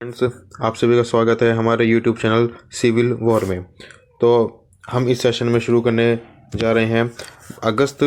Friends, आप सभी का स्वागत है हमारे YouTube चैनल सिविल वॉर में। तो हम इस सेशन में शुरू करने जा रहे हैं अगस्त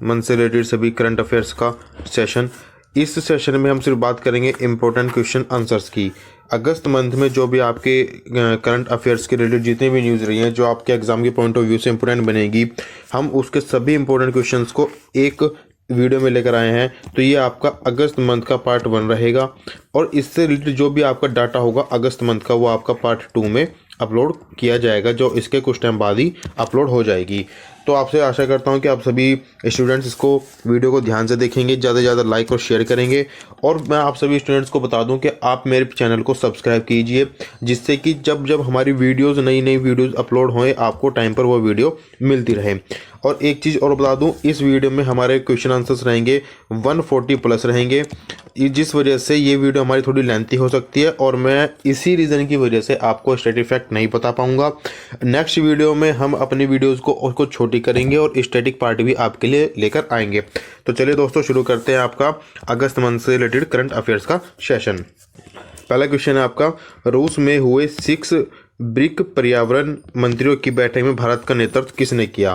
मंथ से रिलेटेड सभी करंट अफेयर्स का सेशन। इस सेशन में हम सिर्फ बात करेंगे इम्पोर्टेंट क्वेश्चन आंसर्स की। अगस्त मंथ में जो भी आपके करंट अफेयर्स के रिलेटेड जितनी भी न्यूज़ रही हैं जो आपके एग्जाम के पॉइंट ऑफ व्यू से इम्पोर्टेंट बनेगी, हम उसके सभी इम्पोर्टेंट क्वेश्चंस को एक वीडियो में लेकर आए हैं। तो ये आपका अगस्त मंथ का पार्ट 1 रहेगा और इससे रिलेटेड जो भी आपका डाटा होगा अगस्त मंथ का वो आपका पार्ट 2 में अपलोड किया जाएगा, जो इसके कुछ टाइम बाद ही अपलोड हो जाएगी। तो आपसे आशा करता हूं कि आप सभी स्टूडेंट्स इसको वीडियो को ध्यान से देखेंगे, ज़्यादा से ज़्यादा लाइक और शेयर करेंगे। और मैं आप सभी स्टूडेंट्स को बता दूं कि आप मेरे चैनल को सब्सक्राइब कीजिए, जिससे कि जब जब हमारी वीडियोज़ नई वीडियोज़ अपलोड होएं आपको टाइम पर वो वीडियो मिलती रहे। और एक चीज़ और बता दूं, इस वीडियो में हमारे क्वेश्चन आंसर्स रहेंगे 140 प्लस रहेंगे, जिस वजह से ये वीडियो हमारी थोड़ी लेंथी हो सकती है और मैं इसी रीज़न की वजह से आपको स्टैटिक फैक्ट नहीं बता पाऊंगा। नेक्स्ट वीडियो में हम अपनी वीडियोज़ को छोटी करेंगे और स्टैटिक पार्ट भी आपके लिए लेकर आएंगे। तो चलिए दोस्तों, शुरू करते हैं आपका अगस्त मंथ से रिलेटेड करंट अफेयर्स का सेशन। पहला क्वेश्चन है आपका, रूस में हुए 6 ब्रिक पर्यावरण मंत्रियों की बैठक में भारत का नेतृत्व किसने किया?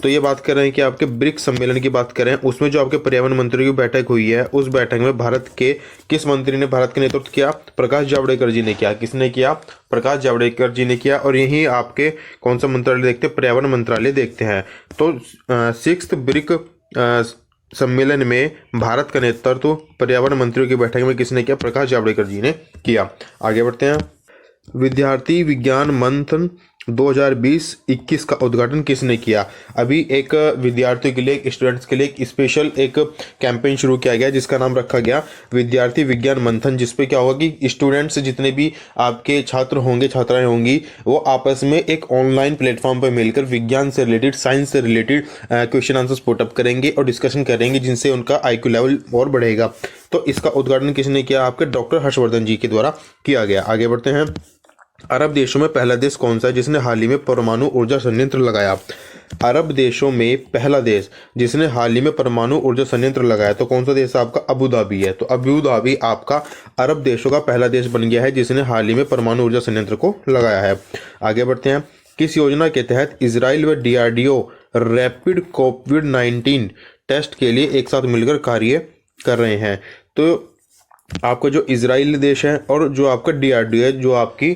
तो ये बात कर रहे हैं कि आपके ब्रिक्स सम्मेलन की बात करें, उसमें जो आपके पर्यावरण मंत्रियों की बैठक हुई है उस बैठक में भारत के किस मंत्री ने भारत का नेतृत्व किया? प्रकाश जावड़ेकर जी ने किया। किसने किया? प्रकाश जावड़ेकर जी ने किया। और यही आपके कौन सा मंत्रालय देखते हैं? पर्यावरण मंत्रालय देखते हैं। तो 6th ब्रिक सम्मेलन में भारत का नेतृत्व पर्यावरण मंत्रियों की बैठक में किसने किया? प्रकाश जावड़ेकर जी ने किया। आगे बढ़ते हैं। विद्यार्थी विज्ञान मंथन 2020-21 का उद्घाटन किसने किया? अभी एक विद्यार्थियों के लिए, एक स्टूडेंट्स के लिए एक स्पेशल एक कैंपेन शुरू किया गया जिसका नाम रखा गया विद्यार्थी विज्ञान मंथन, जिसपे क्या होगा कि स्टूडेंट्स जितने भी आपके छात्र होंगे, छात्राएं होंगी, वो आपस में एक ऑनलाइन प्लेटफॉर्म पर मिलकर विज्ञान से रिलेटेड, साइंस से रिलेटेड क्वेश्चन आंसर्स पुटअप करेंगे और डिस्कशन करेंगे, जिनसे उनका IQ लेवल और बढ़ेगा। तो इसका उद्घाटन किसने किया? आपके डॉक्टर हर्षवर्धन जी के द्वारा किया गया। आगे बढ़ते हैं। अरब देशों में पहला देश कौन सा है जिसने हाल ही में परमाणु ऊर्जा संयंत्र लगाया? अरब देशों में पहला देश जिसने हाल ही में परमाणु ऊर्जा संयंत्र लगाया, तो कौन सा देश आपका? अबू धाबी है। तो अबू धाबी आपका अरब देशों का पहला देश बन गया है जिसने हाल ही में परमाणु ऊर्जा संयंत्र को लगाया है। आगे बढ़ते हैं। किस योजना के तहत इजराइल व DRDO रैपिड कोविड-19 टेस्ट के लिए एक साथ मिलकर कार्य कर रहे हैं? तो आपका जो इजराइल देश है और जो आपका DRDO है, जो आपकी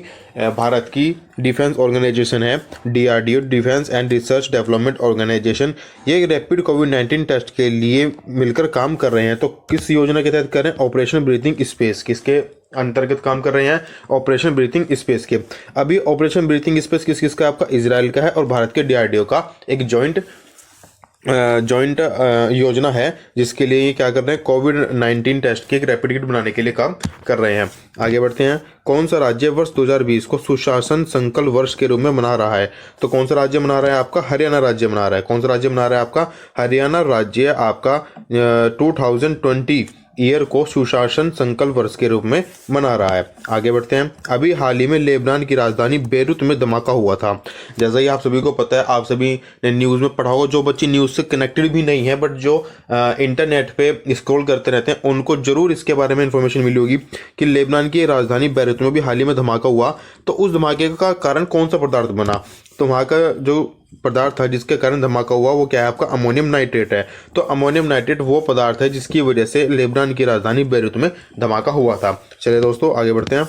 भारत की डिफेंस ऑर्गेनाइजेशन है, DRDO defence and research development organisation, ये रैपिड कोविड-19 टेस्ट के लिए मिलकर काम कर रहे हैं। तो किस योजना के तहत कर रहे हैं? Operation breathing space. किसके अंतर्गत काम कर रहे हैं? ऑपरेशन ब्रीथिंग स्पेस के। अभी ऑपरेशन ब्रीथिंग स्पेस किस किसका? आपका इजराइल का है और भारत के DRDO का एक जॉइंट योजना है, जिसके लिए ये क्या कर रहे हैं? कोविड-19 टेस्ट के एक रैपिड किट बनाने के लिए काम कर रहे हैं। आगे बढ़ते हैं। कौन सा राज्य वर्ष 2020 को सुशासन संकल्प वर्ष के रूप में मना रहा है? तो कौन सा राज्य मना रहा है? आपका हरियाणा राज्य मना रहा है। कौन सा राज्य मना रहा है? आपका हरियाणा राज्य आपका 2020 ईयर को सुशासन संकल्प वर्ष के रूप में मना रहा है। आगे बढ़ते हैं। अभी हाल ही में लेबनान की राजधानी बेरूत में धमाका हुआ था। जैसा ही आप सभी को पता है, आप सभी ने न्यूज़ में पढ़ा होगा, जो बच्चे न्यूज़ से कनेक्टेड भी नहीं है बट जो इंटरनेट पे स्क्रॉल करते रहते हैं, उनको जरूर इसके बारे में इंफॉर्मेशन मिली होगी कि लेबनान की राजधानी बेरूत में भी हाल ही में धमाका हुआ। तो उस धमाके का कारण कौन सा पदार्थ बना? तो वहाँ का जो पदार्थ था जिसके कारण धमाका हुआ वो क्या है? आपका अमोनियम नाइट्रेट है। तो अमोनियम नाइट्रेट वो पदार्थ है जिसकी वजह से लेबनान की राजधानी बेरूत में धमाका हुआ था। चलिए दोस्तों, आगे बढ़ते हैं।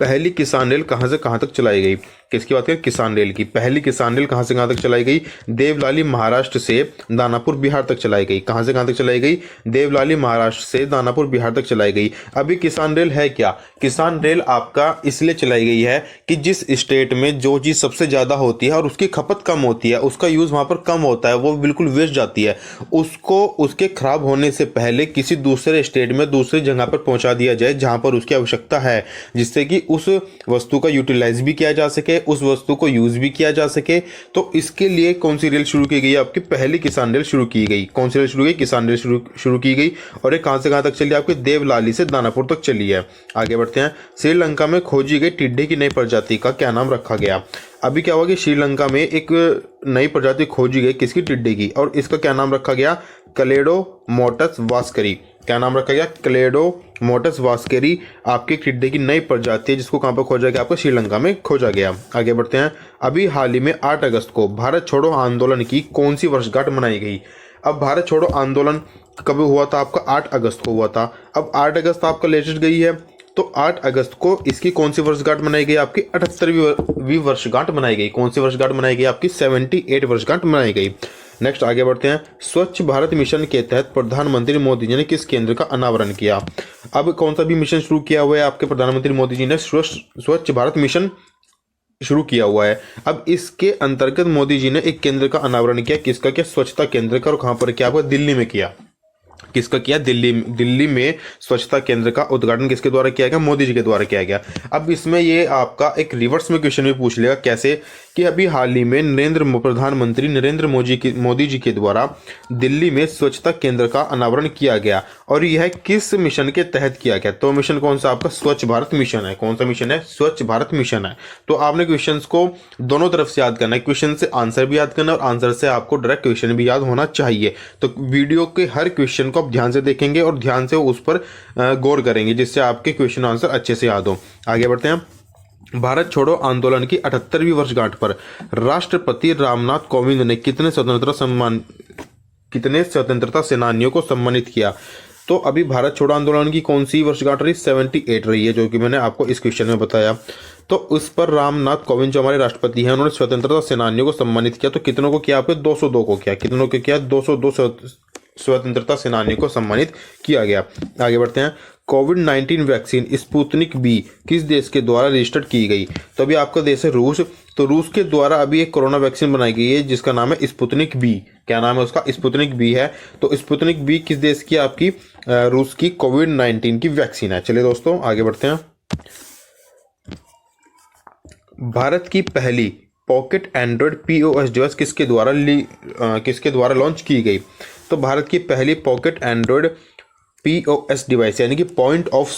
पहली किसान रेल कहां से कहां तक चलाई गई? किसकी बात करें? किसान रेल की। पहली किसान रेल कहां से कहां तक चलाई गई? देवलाली महाराष्ट्र से दानापुर बिहार तक चलाई गई। कहां से कहां तक चलाई गई? देवलाली महाराष्ट्र से दानापुर बिहार तक चलाई गई। अभी किसान रेल है क्या? किसान रेल आपका इसलिए चलाई गई है कि जिस स्टेट में जो चीज़ सबसे ज़्यादा होती है और उसकी खपत कम होती है, उसका यूज़ वहाँ पर कम होता है, वो बिल्कुल वेस्ट जाती है, उसको उसके खराब होने से पहले किसी दूसरे स्टेट में, दूसरी जगह पर पहुँचा दिया जाए जहाँ पर उसकी आवश्यकता है, जिससे कि उस वस्तु का यूटिलाइज भी किया जा सके, उस वस्तु को यूज भी किया जा सके। तो इसके लिए कौन सी रेल शुरू की गई? आपकी पहली किसान रेल शुरू की गई। कौन सी रेल शुरू की? किसान रेल शुरू की गई। और ये कहां से कहां तक चली? आपके देवलाली से दानापुर तक चली है। आगे बढ़ते हैं। श्रीलंका में खोजी गई टिड्डे की नई प्रजाति का क्या नाम रखा गया? अभी क्या हुआ कि श्रीलंका में एक नई प्रजाति खोजी गई, किसकी? टिड्डे की, और इसका क्या नाम रखा गया? कलेडोमोटस वास्करी। क्या नाम रखा गया? क्लेडोमोटस वास्केरी आपके टिड्डे की नई प्रजाति है जिसको कहाँ पर खोजा गया? आपको श्रीलंका में खोजा गया। आगे बढ़ते हैं। अभी हाल ही में 8 अगस्त को भारत छोड़ो आंदोलन की कौन सी वर्षगांठ मनाई गई? अब भारत छोड़ो आंदोलन कब हुआ था? आपका 8 अगस्त को हुआ था। अब 8 अगस्त आपका लेटेस्ट गई है, तो 8 अगस्त को इसकी कौन सी वर्षगांठ मनाई गई? आपकी 78वीं वर्षगांठ मनाई गई। कौन सी वर्षगांठ मनाई गई? आपकी 78 वर्षगांठ मनाई गई। नेक्स्ट आगे बढ़ते हैं। स्वच्छ भारत मिशन के तहत प्रधानमंत्री मोदी जी ने किस केंद्र का अनावरण किया? अब कौन सा भी मिशन शुरू किया हुआ है आपके प्रधानमंत्री मोदी जी ने? स्वच्छ भारत मिशन शुरू किया हुआ है। अब इसके अंतर्गत मोदी जी ने एक केंद्र का अनावरण किया। किसका किया? स्वच्छता केंद्र का। और कहां पर किया? आपको दिल्ली में किया। किसका किया? दिल्ली में स्वच्छता केंद्र का उद्घाटन किसके द्वारा किया गया? मोदी जी के द्वारा किया गया। अब इसमें ये आपका एक रिवर्स में क्वेश्चन भी पूछ लेगा। कैसे? कि अभी हाल ही में प्रधानमंत्री नरेंद्र मोदी जी के द्वारा दिल्ली में स्वच्छता केंद्र का अनावरण किया गया, और यह किस मिशन के तहत किया गया? तो मिशन कौन सा? आपका स्वच्छ भारत मिशन है। कौन सा मिशन है? स्वच्छ भारत मिशन है। तो आपने क्वेश्चन को दोनों तरफ से याद करना है। क्वेश्चन से आंसर भी याद करना है और आंसर से आपको डायरेक्ट क्वेश्चन भी याद होना चाहिए। तो वीडियो के हर क्वेश्चन को आप ध्यान से देखेंगे और ध्यान से उस पर गौर करेंगे, जिससे आपके क्वेश्चन आंसर अच्छे से याद हो। आगे बढ़ते हैं। भारत छोड़ो आंदोलन की 78वीं वर्षगांठ पर राष्ट्रपति रामनाथ कोविंद ने कितने स्वतंत्रता सेनानियों को सम्मानित किया? तो अभी भारत छोड़ो आंदोलन की कौन सी वर्षगांठ रही? 78 रही है, जो कि मैंने आपको इस क्वेश्चन में बताया। तो उस पर रामनाथ कोविंद जो हमारे राष्ट्रपति हैं, उन्होंने स्वतंत्रता सेनानियों को सम्मानित किया। तो कितनों को किया? आपने 202 को किया। कितनों को किया? 202 स्वतंत्रता सेनानियों को सम्मानित किया गया। आगे बढ़ते हैं। कोविड-19 वैक्सीन स्पुतनिक बी किस देश के द्वारा रजिस्टर्ड की गई? तो अभी आपका देश है रूस। तो रूस के द्वारा अभी एक कोरोना वैक्सीन बनाई गई है जिसका नाम है स्पुतनिक बी। क्या नाम है उसका? स्पुतनिक बी है। तो स्पुतनिक बी किस देश की? आपकी रूस की कोविड-19 की वैक्सीन है। चलिए दोस्तों आगे बढ़ते हैं। भारत की पहली पॉकेट एंड्रॉयड पीओएस डिवाइस किसके द्वारा लॉन्च की गई? तो भारत की पहली पॉकेट एंड्रॉयड पीओएस डिवाइस यानी कि पॉइंट ऑफ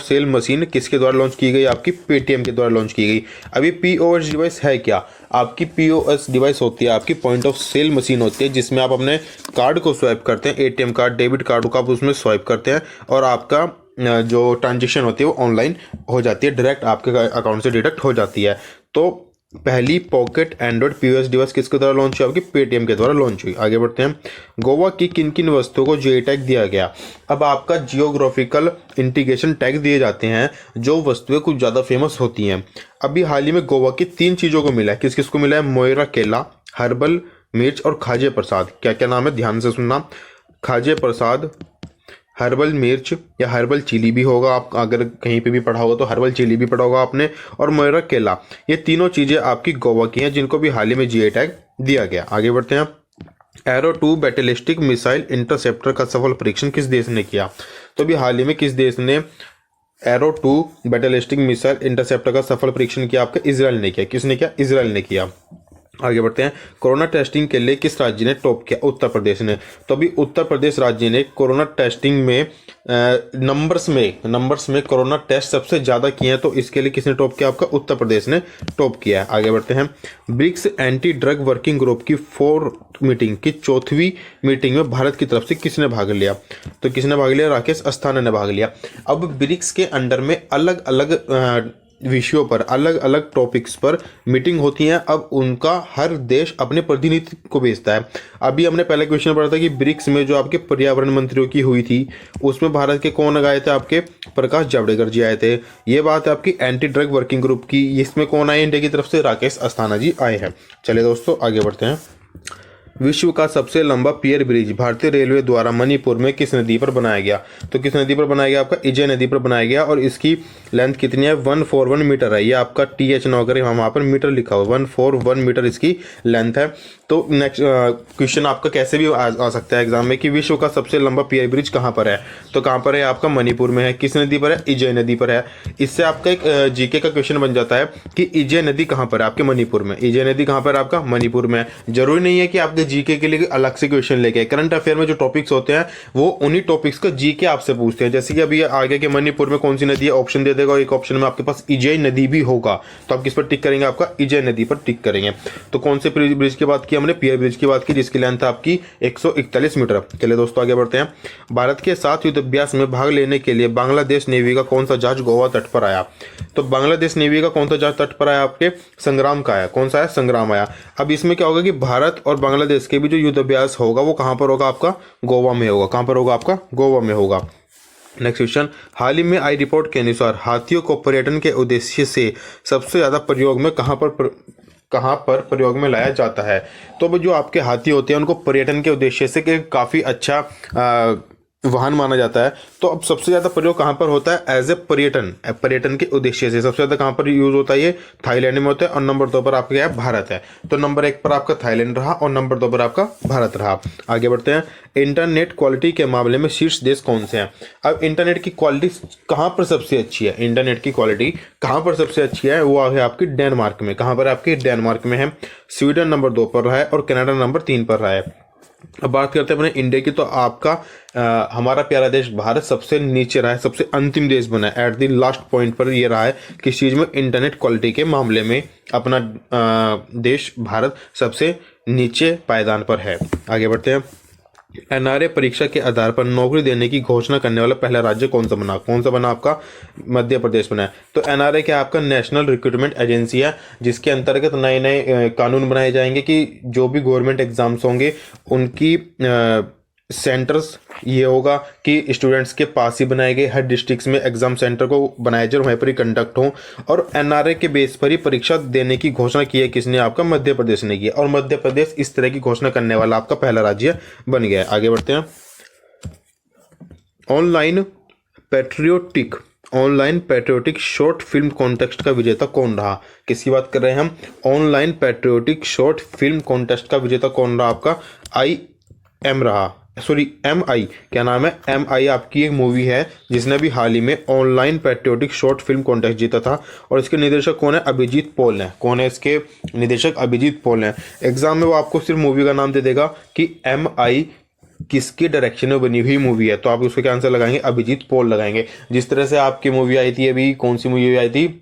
सेल मशीन किसके द्वारा लॉन्च की गई? आपकी पेटीएम के द्वारा लॉन्च की गई। अभी पीओएस डिवाइस है क्या? आपकी पीओएस डिवाइस होती है आपकी पॉइंट ऑफ सेल मशीन होती है, जिसमें आप अपने कार्ड को स्वाइप करते हैं, एटीएम कार्ड, डेबिट कार्ड को आप उसमें स्वाइप करते हैं और आपका जो ट्रांजेक्शन होती है वो ऑनलाइन हो जाती है, डायरेक्ट आपके अकाउंट से डिडक्ट हो जाती है। तो पहली पॉकेट एंड्रॉयड पीओएस डिवाइस किसके द्वारा लॉन्च हुई? आपकी पेटीएम के द्वारा लॉन्च हुई। आगे बढ़ते हैं। गोवा की किन किन वस्तुओं को जीआई टैग दिया गया? अब आपका जियोग्राफिकल इंडिकेशन टैग दिए जाते हैं जो वस्तुएं कुछ ज़्यादा फेमस होती हैं। अभी हाल ही में गोवा की 3 चीज़ों को मिला है। किस किस को मिला है? मोयरा केला, हर्बल मिर्च और खाजे प्रसाद। क्या क्या नाम है? ध्यान से सुनना। खाजे प्रसाद, हर्बल मिर्च या हर्बल चिली भी होगा, आप अगर कहीं पे भी पढ़ा होगा तो हर्बल चिली भी पढ़ा होगा आपने, और मोयरा केला। ये तीनों चीज़ें आपकी गोवा की हैं जिनको भी हाल ही में जीआई टैग दिया गया। आगे बढ़ते हैं। एरो 2 बैलिस्टिक मिसाइल इंटरसेप्टर का सफल परीक्षण किस देश ने किया? तो अभी हाल ही में किस देश ने एरो 2 बैलिस्टिक मिसाइल इंटरसेप्टर का सफल परीक्षण किया? आपका इजराइल ने किया। किसने किया? इजराइल ने किया। आगे बढ़ते हैं। कोरोना टेस्टिंग के लिए किस राज्य ने टॉप किया? उत्तर प्रदेश ने। तो अभी उत्तर प्रदेश राज्य ने कोरोना टेस्टिंग में नंबर्स में कोरोना टेस्ट सबसे ज़्यादा किए हैं। तो इसके लिए किसने टॉप किया? आपका उत्तर प्रदेश ने टॉप किया है। आगे बढ़ते हैं। BRICS anti drug working group की 4वीं मीटिंग में भारत की तरफ से किसने भाग लिया? तो किसने भाग लिया? राकेश अस्थाना ने भाग लिया। अब ब्रिक्स के अंडर में अलग अलग विषयों पर, अलग अलग टॉपिक्स पर मीटिंग होती हैं। अब उनका हर देश अपने प्रतिनिधि को भेजता है। अभी हमने पहले क्वेश्चन पढ़ा था कि ब्रिक्स में जो आपके पर्यावरण मंत्रियों की हुई थी उसमें भारत के कौन आए थे? आपके प्रकाश जावड़ेकर जी आए थे। ये बात है आपकी एंटी ड्रग वर्किंग ग्रुप की। इसमें कौन आए इंडिया की तरफ से? राकेश अस्थाना जी आए हैं। चलिए दोस्तों आगे बढ़ते हैं। विश्व का सबसे लंबा पियर ब्रिज भारतीय रेलवे द्वारा मणिपुर में किस नदी पर बनाया गया? तो किस नदी पर बनाया गया? आपका इजय नदी पर बनाया गया। और इसकी लेंथ कितनी है? 141 मीटर है। ये आपका TH नौकर वहाँ पर मीटर लिखा हुआ, 141 मीटर इसकी लेंथ है। तो नेक्स्ट क्वेश्चन आपका कैसे भी आ सकता है एग्जाम में कि विश्व का सबसे लंबा पियर ब्रिज कहाँ पर है? तो कहाँ पर है? आपका मणिपुर में है। किस नदी पर है? इजय नदी पर है। इससे आपका एक जीके का क्वेश्चन बन जाता है कि इजय नदी कहाँ पर है? आपके मणिपुर में। इजय नदी कहाँ पर है? आपका मणिपुर में। जरूरी नहीं है कि आपके जीके के लिए अलग से क्वेश्चन लेके आए। करंट अफेयर में जो टॉपिक्स होते हैं वो उन्हीं टॉपिक्स का जीके आपसे पूछते हैं। जैसे कि अभी आगे के मणिपुर में कौन सी नदी है, ऑप्शन दे देगा, एक ऑप्शन में आपके पास इजय नदी भी होगा, तो आप किस पर टिक करेंगे, आपका इजय नदी पर टिक करेंगे। तो कौन से ब्रिज की बात की हमने, पियर ब्रिज की बात की, जिसकी लेंथ है आपकी 141 मीटर। चलिए दोस्तों आगे बढ़ते हैं। भारत के साथ युद्ध अभ्यास में भाग लेने के लिए बांग्लादेश नेवी का कौन सा जहाज गोवा तट पर आया। तो बांग्लादेश नेवी का कौन सा जहाज तट पर आया, आपके संग्राम का आया। कौन सा है, संग्राम आया। अब इसमें क्या होगा कि भारत और बांग्लादेश के भी जो युद्ध अभ्यास होगा वो कहां पर होगा, आपका गोवा में होगा। कहां पर होगा, आपका गोवा में होगा। नेक्स्ट क्वेश्चन, हाल ही में आई रिपोर्ट के अनुसार हाथियों को पर्यटन के उद्देश्य से सबसे ज्यादा प्रयोग में कहां पर प्रयोग में लाया जाता है। तो जो आपके हाथी होते हैं उनको पर्यटन के उद्देश्य से काफी अच्छा वाहन माना जाता है। तो अब सबसे ज्यादा प्रयोग कहां पर होता है, एज ए पर्यटन के उद्देश्य से सबसे ज्यादा कहां पर यूज होता है, ये थाईलैंड में होता है। और नंबर 2 पर आपका क्या है, भारत है। तो नंबर 1 पर आपका थाईलैंड रहा और नंबर 2 पर आपका भारत रहा। आगे बढ़ते हैं। इंटरनेट क्वालिटी के मामले में शीर्ष देश कौन से हैं। अब इंटरनेट की क्वालिटी कहां पर सबसे अच्छी है, इंटरनेट की क्वालिटी कहां पर सबसे अच्छी है, वो है आपकी डेनमार्क में। कहां पर आपकी, डेनमार्क में है। स्वीडन नंबर 2 पर रहा है और कनाडा नंबर 3 पर रहा है। अब बात करते हैं अपने इंडिया की, तो आपका हमारा प्यारा देश भारत सबसे नीचे रहा है, सबसे अंतिम देश बना है। एट द लास्ट पॉइंट पर ये रहा है किस चीज में, इंटरनेट क्वालिटी के मामले में अपना देश भारत सबसे नीचे पायदान पर है। आगे बढ़ते हैं। एनआरए परीक्षा के आधार पर नौकरी देने की घोषणा करने वाला पहला राज्य कौन सा बना, कौन सा बना, आपका मध्य प्रदेश बना है। तो एनआरए क्या आपका नेशनल रिक्रूटमेंट एजेंसी है, जिसके अंतर्गत नए नए कानून बनाए जाएंगे कि जो भी गवर्नमेंट एग्जाम्स होंगे उनकी सेंटर्स ये होगा कि स्टूडेंट्स के पास ही बनाए गए, हर डिस्ट्रिक्ट में एग्जाम सेंटर को बनाया जाए, वहीं पर ही कंडक्ट हो। और एनआरए के बेस पर ही परीक्षा देने की घोषणा की है, किसने, आपका मध्य प्रदेश ने की है। और मध्य प्रदेश इस तरह की घोषणा करने वाला आपका पहला राज्य बन गया है। आगे बढ़ते हैं। Online patriotic short film contest का विजेता कौन रहा। किसकी बात कर रहे हैं हम, online patriotic short film contest का विजेता कौन रहा, आपका MI, क्या नाम है, MI आपकी एक मूवी है जिसने भी हाल ही में online patriotic short film contest जीता था। और इसके निर्देशक कौन है, अभिजीत पॉल है। कौन है इसके निदेशक, अभिजीत पॉल है। एग्जाम में वो आपको सिर्फ मूवी का नाम दे देगा कि MI किसके डायरेक्शन में बनी हुई मूवी है, तो आप उसका क्या आंसर लगाएंगे, अभिजीत पॉल लगाएंगे। जिस तरह से आपकी मूवी आई थी अभी, कौन सी मूवी आई थी,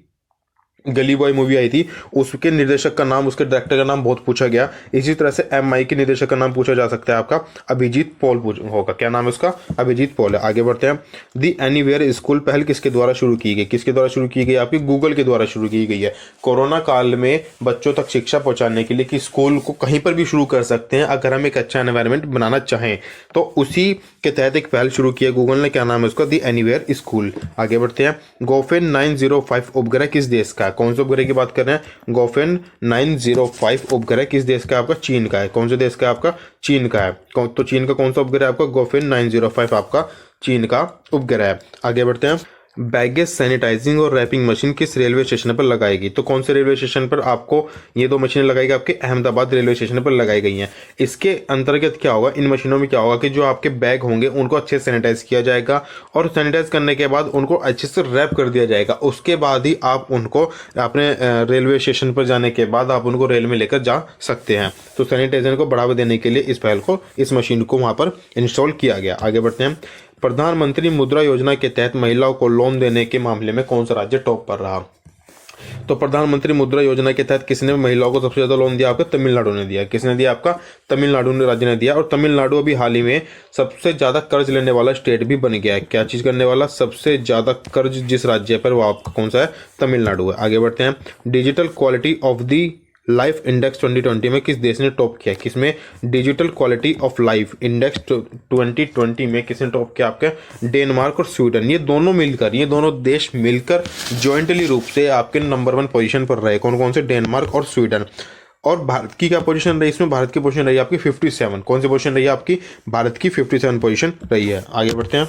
गली बॉय मूवी आई थी, उसके निर्देशक का नाम, उसके डायरेक्टर का नाम बहुत पूछा गया। इसी तरह से MI के निर्देशक का नाम पूछा जा सकता है, आपका अभिजीत पॉल होगा। क्या नाम है उसका, अभिजीत पॉल है। आगे बढ़ते हैं। दी एनीवेयर स्कूल पहल किसके द्वारा शुरू की गई, किसके द्वारा शुरू की गई, आपकी गूगल के द्वारा शुरू की गई है। कोरोना काल में बच्चों तक शिक्षा पहुंचाने के लिए कि स्कूल को कहीं पर भी शुरू कर सकते हैं अगर हम एक अच्छा एनवायरनमेंट बनाना चाहें, तो उसी के तहत एक पहल शुरू की है गूगल ने। क्या नाम है उसका, दी एनीवेयर स्कूल। आगे बढ़ते हैं। गोफेन 905 उपग्रह किस देश का है, कौन से उपग्रह की बात कर रहे हैं, गोफेन 905 उपग्रह किस देश का, आपका चीन का है। कौन से देश का, आपका चीन का है। तो चीन का कौन सा उपग्रह है, आपका गोफेन 905 आपका चीन का उपग्रह है। आगे बढ़ते हैं। बैगेज सैनिटाइजिंग और रैपिंग मशीन किस रेलवे स्टेशन पर लगाएगी, तो कौन से रेलवे स्टेशन पर आपको ये दो मशीनें लगाएगी, आपके अहमदाबाद रेलवे स्टेशन पर लगाई गई हैं। इसके अंतर्गत क्या होगा, इन मशीनों में क्या होगा कि जो आपके बैग होंगे उनको अच्छे से सैनिटाइज किया जाएगा और सैनिटाइज करने के बाद उनको अच्छे से रैप कर दिया जाएगा। उसके बाद ही आप उनको अपने रेलवे स्टेशन पर जाने के बाद आप उनको रेल में लेकर जा सकते हैं। तो सैनिटाइजेशन को बढ़ावा देने के लिए इस पहल को, इस मशीन को वहाँ पर इंस्टॉल किया गया। आगे बढ़ते हैं। प्रधानमंत्री मुद्रा योजना के तहत महिलाओं को लोन देने के मामले में कौन सा राज्य टॉप पर रहा, तो प्रधानमंत्री मुद्रा योजना के तहत किसने महिलाओं को सबसे ज्यादा लोन दिया, आपका तमिलनाडु ने दिया। किसने दिया, आपका तमिलनाडु ने राज्य ने दिया। और तमिलनाडु अभी हाल ही में सबसे ज्यादा कर्ज लेने वाला स्टेट भी बन गया है। क्या चीज करने वाला, सबसे ज्यादा कर्ज जिस राज्य पर वो आपका कौन सा है, तमिलनाडु है। आगे बढ़ते हैं। Digital quality of the life index 2020 में किस देश ने टॉप किया, किसमें, digital quality of life index 2020 में किसने टॉप किया, आपके डेनमार्क और स्वीडन। ये दोनों देश मिलकर ज्वाइंटली रूप से आपके नंबर 1 पोजीशन पर रहे। कौन कौन से, डेनमार्क और स्वीडन। और भारत की क्या पोजीशन रही इसमें, भारत की पोजीशन रही आपकी 57। कौन सी पोजीशन रही है आपकी, भारत की 57 पोजीशन रही है। आगे बढ़ते हैं।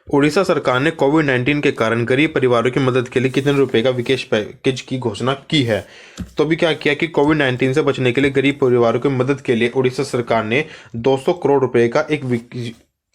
उड़ीसा सरकार ने कोविड-19 के कारण गरीब परिवारों की मदद के लिए कितने रुपए का विशेष पैकेज की घोषणा की है। तो अभी क्या किया कि कोविड-19 से बचने के लिए गरीब परिवारों की मदद के लिए उड़ीसा सरकार ने 200 करोड़ रुपए का एक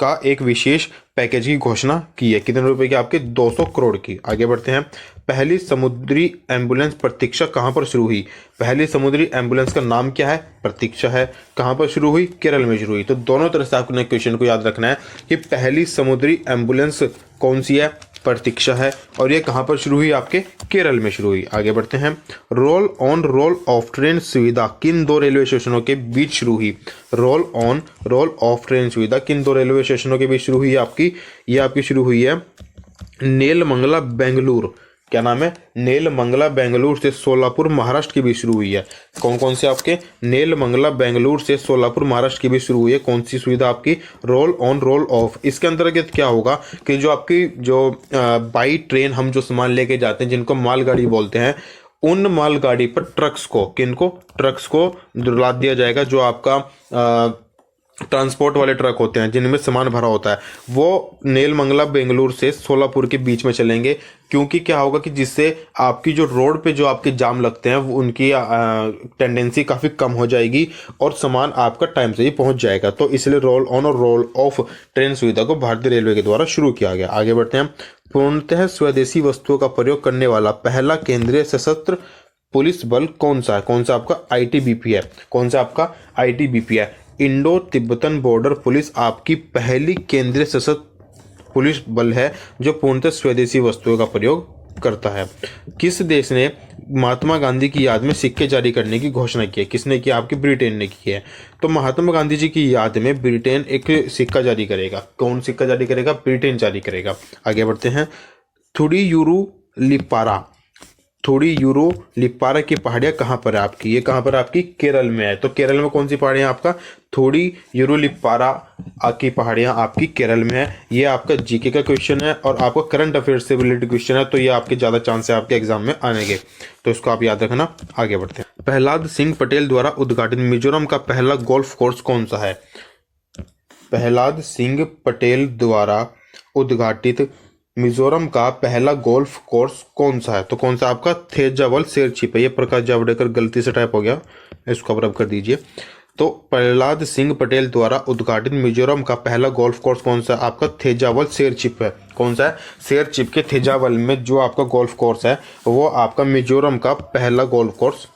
का एक विशेष पैकेज की घोषणा की है। कितने रुपए की? आपके 200 करोड़ की। आगे बढ़ते हैं। पहली समुद्री एम्बुलेंस प्रतीक्षा कहाँ पर शुरू हुई? पहली समुद्री एम्बुलेंस का नाम क्या है? प्रतीक्षा है। कहाँ पर शुरू हुई? केरल में शुरू हुई। तो दोनों तरह से आपने क्वेश्चन को याद रखना है कि पहली समुद्री एम्बुलेंस कौन सी है? प्रतीक्षा है। और ये कहाँ पर शुरू हुई? आपके केरल में शुरू हुई। आगे बढ़ते हैं। Roll on roll of train सुविधा किन दो रेलवे स्टेशनों के बीच शुरू हुई? Roll on roll of train सुविधा किन दो रेलवे स्टेशनों के बीच शुरू हुई? आपकी ये आपकी शुरू हुई है नेलमंगला बेंगलुरु। क्या नाम है? नेलमंगला बेंगलुरु से सोलापुर महाराष्ट्र के बीच शुरू हुई है। कौन कौन से? आपके नेलमंगला बेंगलुरु से सोलापुर महाराष्ट्र के बीच शुरू हुई है। कौन सी सुविधा? आपकी रोल ऑन रोल ऑफ। इसके अंतर्गत क्या होगा कि जो आपकी जो बाई ट्रेन हम जो सामान लेके जाते हैं, जिनको मालगाड़ी बोलते हैं, उन मालगाड़ी पर ट्रक्स को, किनको? ट्रक्स को लाद दिया जाएगा। जो आपका ट्रांसपोर्ट वाले ट्रक होते हैं जिनमें सामान भरा होता है, वो नेलमंगला बेंगलुरु से सोलापुर के बीच में चलेंगे। क्योंकि क्या होगा कि जिससे आपकी जो रोड पे जो आपके जाम लगते हैं वो उनकी टेंडेंसी काफ़ी कम हो जाएगी और सामान आपका टाइम से ही पहुंच जाएगा। तो इसलिए रोल ऑन और रोल ऑफ ट्रेन सुविधा को भारतीय रेलवे के द्वारा शुरू किया गया। आगे बढ़ते हैं। पूर्णतः स्वदेशी वस्तुओं का प्रयोग करने वाला पहला केंद्रीय सशस्त्र पुलिस बल कौन सा है? कौन सा? आपका आईटीबीपी है। कौन सा? आपका आईटीबीपी है। इंडो तिब्बतन बॉर्डर पुलिस आपकी पहली केंद्रीय सशस्त्र पुलिस बल है जो पूर्णतः स्वदेशी वस्तुओं का प्रयोग करता है। किस देश ने महात्मा गांधी की याद में सिक्के जारी करने की घोषणा की है? किसने की? आपकी ब्रिटेन ने की है। तो महात्मा गांधी जी की याद में ब्रिटेन एक सिक्का जारी करेगा। कौन सिक्का जारी करेगा? ब्रिटेन जारी करेगा। आगे बढ़ते हैं। थोड़ी यूरो लिपारा, थोड़ी यूरो लिपारा की पहाड़ियाँ कहाँ पर है? आपकी ये कहाँ पर? आपकी केरल में है। तो केरल में कौन सी पहाड़ियाँ? आपका थोड़ी यूरो लिपारा की पहाड़ियाँ आपकी केरल में है। ये आपका जीके का क्वेश्चन है और आपका करंट अफेयर्स से रिलेटेड क्वेश्चन है, तो ये आपके ज़्यादा चांस है आपके एग्जाम में आने के, तो इसको आप याद रखना। आगे बढ़ते हैं। प्रहलाद सिंह पटेल द्वारा उद्घाटित मिजोरम का पहला गोल्फ कोर्स कौन सा है? प्रहलाद सिंह पटेल द्वारा उद्घाटित मिजोरम का पहला गोल्फ कोर्स कौन सा है? तो कौन सा? आपका थेजावल शेरचिप है। ये प्रकाश जावड़ेकर गलती से टाइप हो गया, इसको अब कर दीजिए। तो प्रहलाद सिंह पटेल द्वारा उद्घाटित मिजोरम का पहला गोल्फ कोर्स कौन सा? आपका थेजावल शेरचिप है। कौन सा है? शेरचिप के थेजावल में जो आपका गोल्फ कोर्स है वो आपका मिजोरम का पहला गोल्फ कोर्स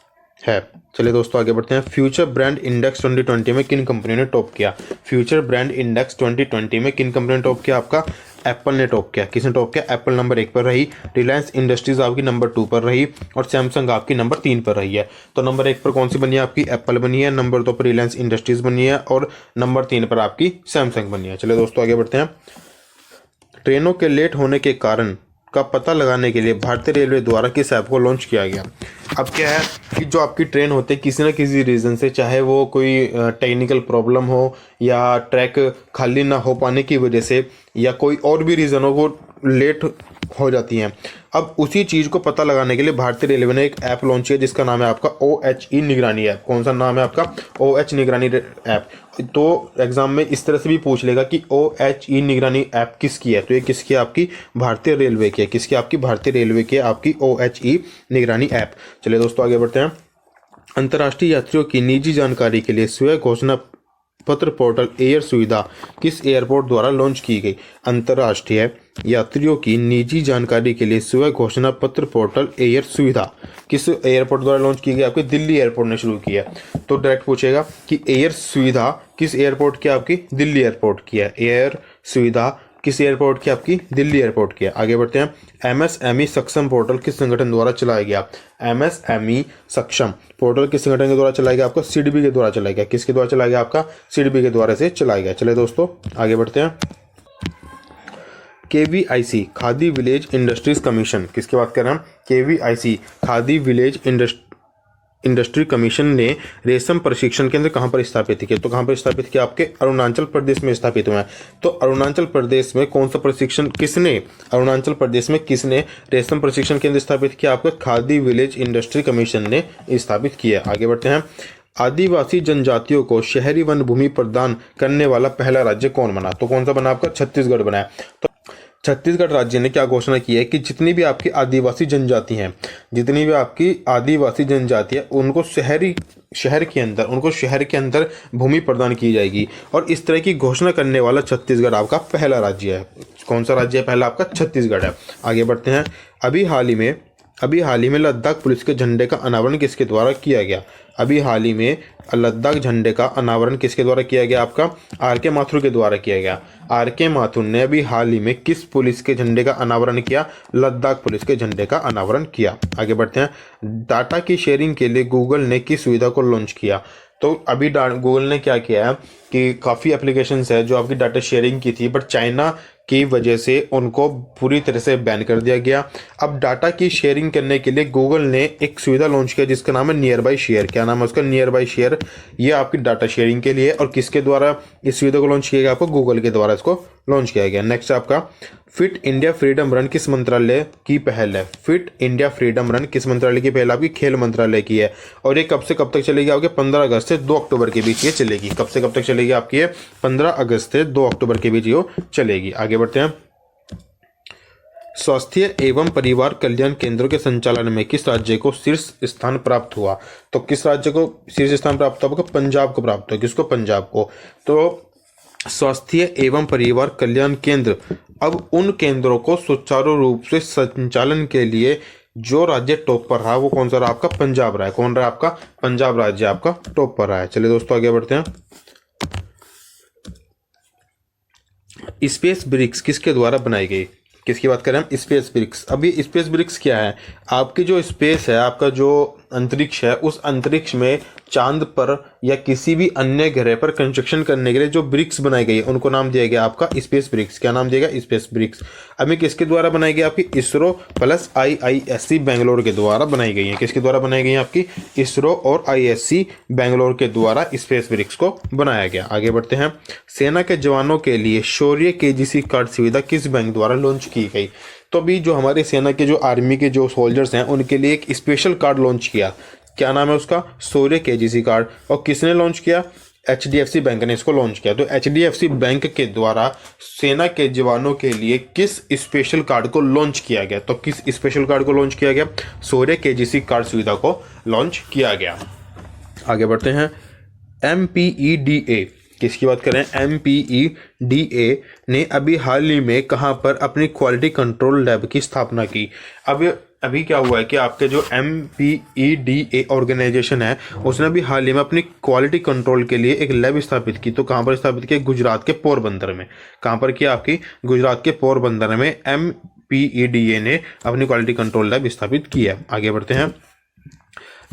है। चलिए दोस्तों आगे बढ़ते हैं। फ्यूचर ब्रांड इंडेक्स 2020 में किन कंपनी ने टॉप किया? फ्यूचर ब्रांड इंडेक्स 2020 में किन कंपनी ने टॉप किया? आपका एप्पल ने टॉप किया। किसने टॉप किया? एप्पल नंबर 1 पर रही, रिलायंस इंडस्ट्रीज आपकी नंबर 2 पर रही और सैमसंग आपकी नंबर 3 पर रही है। तो नंबर 1 पर कौन सी बनी है? आपकी एप्पल बनी है, नंबर 2 पर रिलायंस इंडस्ट्रीज बनी है और नंबर 3 पर आपकी सैमसंग बनी है। चलिए दोस्तों आगे बढ़ते हैं। ट्रेनों के लेट होने के कारण का पता लगाने के लिए भारतीय रेलवे द्वारा किस ऐप को लॉन्च किया गया? अब क्या है कि जो आपकी ट्रेन होती है किसी न किसी रीज़न से, चाहे वो कोई टेक्निकल प्रॉब्लम हो या ट्रैक खाली ना हो पाने की वजह से या कोई और भी रीज़न हो, वो लेट हो जाती हैं। अब उसी चीज़ को पता लगाने के लिए भारतीय रेलवे ने एक ऐप लॉन्च किया जिसका नाम है आपका OHE निगरानी ऐप। कौन सा नाम है आपका? OH निगरानी ऐप। तो एग्जाम में इस तरह से भी पूछ लेगा कि OHE निगरानी ऐप किसकी है? तो ये किसकी है? आपकी भारतीय रेलवे की है। किसकी? आपकी भारतीय रेलवे की आपकी OHE निगरानी ऐप। चलिए दोस्तों आगे बढ़ते हैं। अंतर्राष्ट्रीय यात्रियों की निजी जानकारी के लिए स्वयं घोषणा पत्र पोर्टल एयर सुविधा किस एयरपोर्ट द्वारा लॉन्च की गई? अंतर्राष्ट्रीय यात्रियों की निजी जानकारी के लिए स्व घोषणा पत्र पोर्टल एयर सुविधा किस एयरपोर्ट द्वारा लॉन्च की गई? आपके दिल्ली एयरपोर्ट ने शुरू किया। तो डायरेक्ट पूछेगा कि एयर सुविधा किस एयरपोर्ट की? आपकी दिल्ली एयरपोर्ट की है। एयर सुविधा किस एयरपोर्ट की? आपकी दिल्ली एयरपोर्ट की है। आगे बढ़ते हैं। MSME सक्षम पोर्टल किस संगठन द्वारा चलाया गया? MSME सक्षम पोर्टल किस संगठन के द्वारा चलाया गया? आपका सिडबी के द्वारा चलाया गया। किसके द्वारा चलाया गया? आपका सिडबी के द्वारा से चलाया गया। चलिए दोस्तों आगे बढ़ते हैं। KVIC khadi village industries commission, किसकी बात कर रहे हैं हम? KVIC khadi village industry commission ने रेशम प्रशिक्षण केंद्र कहाँ पर स्थापित किया? तो कहाँ पर स्थापित किया? आपके अरुणाचल प्रदेश में स्थापित हुआ है। तो अरुणाचल प्रदेश में कौन सा प्रशिक्षण किसने अरुणाचल प्रदेश में किसने रेशम प्रशिक्षण केंद्र स्थापित किया? आपका खादी विलेज इंडस्ट्री कमीशन ने स्थापित किया। आगे बढ़ते हैं। आदिवासी जनजातियों को शहरी वन भूमि प्रदान करने वाला पहला राज्य कौन बना? तो कौन सा बना? आपका छत्तीसगढ़ बना है। तो छत्तीसगढ़ राज्य ने क्या घोषणा की है कि जितनी भी आपकी आदिवासी जनजाति हैं, जितनी भी आपकी आदिवासी जनजाति है, उनको शहर के अंदर भूमि प्रदान की जाएगी। और इस तरह की घोषणा करने वाला छत्तीसगढ़ आपका पहला राज्य है। कौन सा राज्य है पहला? आपका छत्तीसगढ़ है। आगे बढ़ते हैं। अभी हाल ही में लद्दाख पुलिस के झंडे का अनावरण किसके द्वारा किया गया? अभी हाल ही में लद्दाख झंडे का अनावरण किसके द्वारा किया गया? आपका आर के माथुर के द्वारा किया गया। आर के माथुर ने अभी हाल ही में किस पुलिस के झंडे का अनावरण किया? लद्दाख पुलिस के झंडे का अनावरण किया। आगे बढ़ते हैं। डाटा की शेयरिंग के लिए गूगल ने किस सुविधा को लॉन्च किया? तो अभी गूगल ने क्या किया है कि काफ़ी एप्लीकेशंस है जो आपकी डाटा शेयरिंग की थी, बट चाइना की वजह से उनको पूरी तरह से बैन कर दिया गया। अब डाटा की शेयरिंग करने के लिए गूगल ने एक सुविधा लॉन्च किया जिसका नाम है नियर बाय शेयर। क्या नाम है उसका? Near by share. ये आपकी डाटा शेयरिंग के लिए, और किसके द्वारा इस सुविधा को लॉन्च किया गया? आपको गूगल के द्वारा इसको लॉन्च किया गया। नेक्स्ट आपका फिट इंडिया फ्रीडम रन किस मंत्रालय की पहल है? फिट इंडिया फ्रीडम रन किस मंत्रालय की पहल? आपकी खेल मंत्रालय की है। और ये कब से कब तक चलेगी? आपके 15 अगस्त से 2 अक्टूबर के बीच ये चलेगी। कब से कब तक चलेगी? आपकी ये 15 अगस्त से 2 अक्टूबर के बीच ये चलेगी। आगे बढ़ते हैं। स्वास्थ्य एवं परिवार कल्याण केंद्रों के संचालन में किस राज्य को शीर्ष स्थान प्राप्त हुआ? तो किस राज्य को शीर्ष स्थान प्राप्त हुआ? आपको पंजाब को प्राप्त हुआ। किसको? पंजाब को। तो स्वास्थ्य एवं परिवार कल्याण केंद्र, अब उन केंद्रों को सुचारू रूप से संचालन के लिए जो राज्य टॉप पर रहा वो कौन सा रहा? आपका पंजाब रहा है। कौन रहा? आपका पंजाब राज्य आपका टॉप पर रहा है। चलिए दोस्तों आगे बढ़ते हैं। स्पेस ब्रिक्स किसके द्वारा बनाई गई? किसकी बात करें हम? Space BRICS. अभी स्पेस ब्रिक्स क्या है? आपकी जो स्पेस है, आपका जो अंतरिक्ष है, उस अंतरिक्ष में चांद पर या किसी भी अन्य ग्रह पर कंस्ट्रक्शन करने के लिए जो ब्रिक्स बनाई गई है उनको नाम दिया गया आपका स्पेस ब्रिक्स। क्या नाम दिया गया? Space BRICS. अभी किसके द्वारा बनाई गई? आपकी इसरो प्लस IISc बेंगलोर के द्वारा बनाई गई है। किसके द्वारा बनाई गई है? आपकी इसरो और IISc बेंगलोर के द्वारा स्पेस ब्रिक्स को बनाया गया। आगे बढ़ते हैं। सेना के जवानों के लिए शौर्य KGC कार्ड सुविधा किस बैंक द्वारा लॉन्च की गई? तो अभी जो हमारे सेना के जो आर्मी के जो सोल्जर्स हैं उनके लिए एक स्पेशल कार्ड लॉन्च किया। क्या नाम है उसका? शौर्य KGC कार्ड। और किसने लॉन्च किया? HDFC बैंक ने इसको लॉन्च किया। तो HDFC बैंक के द्वारा सेना के जवानों के लिए किस स्पेशल कार्ड को लॉन्च किया गया? तो किस स्पेशल कार्ड को लॉन्च किया गया? शौर्य KGC कार्ड सुविधा को लॉन्च किया गया। आगे बढ़ते हैं। MPEDA किसकी बात करें? MPEDA ने अभी हाल ही में कहां पर अपनी क्वालिटी कंट्रोल लैब की स्थापना की? अभी क्या हुआ है कि आपके जो MPEDA ऑर्गेनाइजेशन है उसने अभी हाल ही में अपनी क्वालिटी कंट्रोल के लिए एक लैब स्थापित की। तो कहां पर स्थापित की? गुजरात के पोरबंदर में। कहां पर किया? आपकी गुजरात के पोरबंदर में MPEDA ने अपनी क्वालिटी कंट्रोल लैब स्थापित की है। आगे बढ़ते हैं।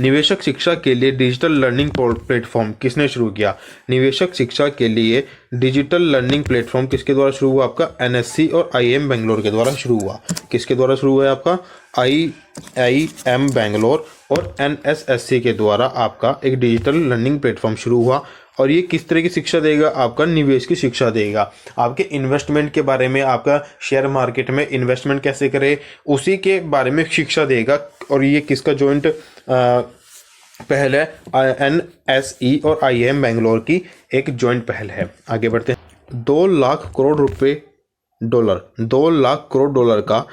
निवेशक शिक्षा के लिए डिजिटल लर्निंग प्लेटफॉर्म किसने शुरू किया? निवेशक शिक्षा के लिए डिजिटल लर्निंग प्लेटफॉर्म किसके द्वारा शुरू हुआ? आपका NSC और IIM बेंगलोर के द्वारा शुरू हुआ। किसके द्वारा शुरू हुआ है? आपका IIM बेंगलोर और NSSC के द्वारा आपका एक डिजिटल लर्निंग प्लेटफॉर्म शुरू हुआ। और ये किस तरह की शिक्षा देगा? आपका निवेश की शिक्षा देगा। आपके इन्वेस्टमेंट के बारे में, आपका शेयर मार्केट में इन्वेस्टमेंट कैसे करें उसी के बारे में शिक्षा देगा। और ये किसका जॉइंट पहल है? NSE और IIM बेंगलोर की एक जॉइंट पहल है। आगे बढ़ते हैं। 2 लाख करोड़ डॉलर का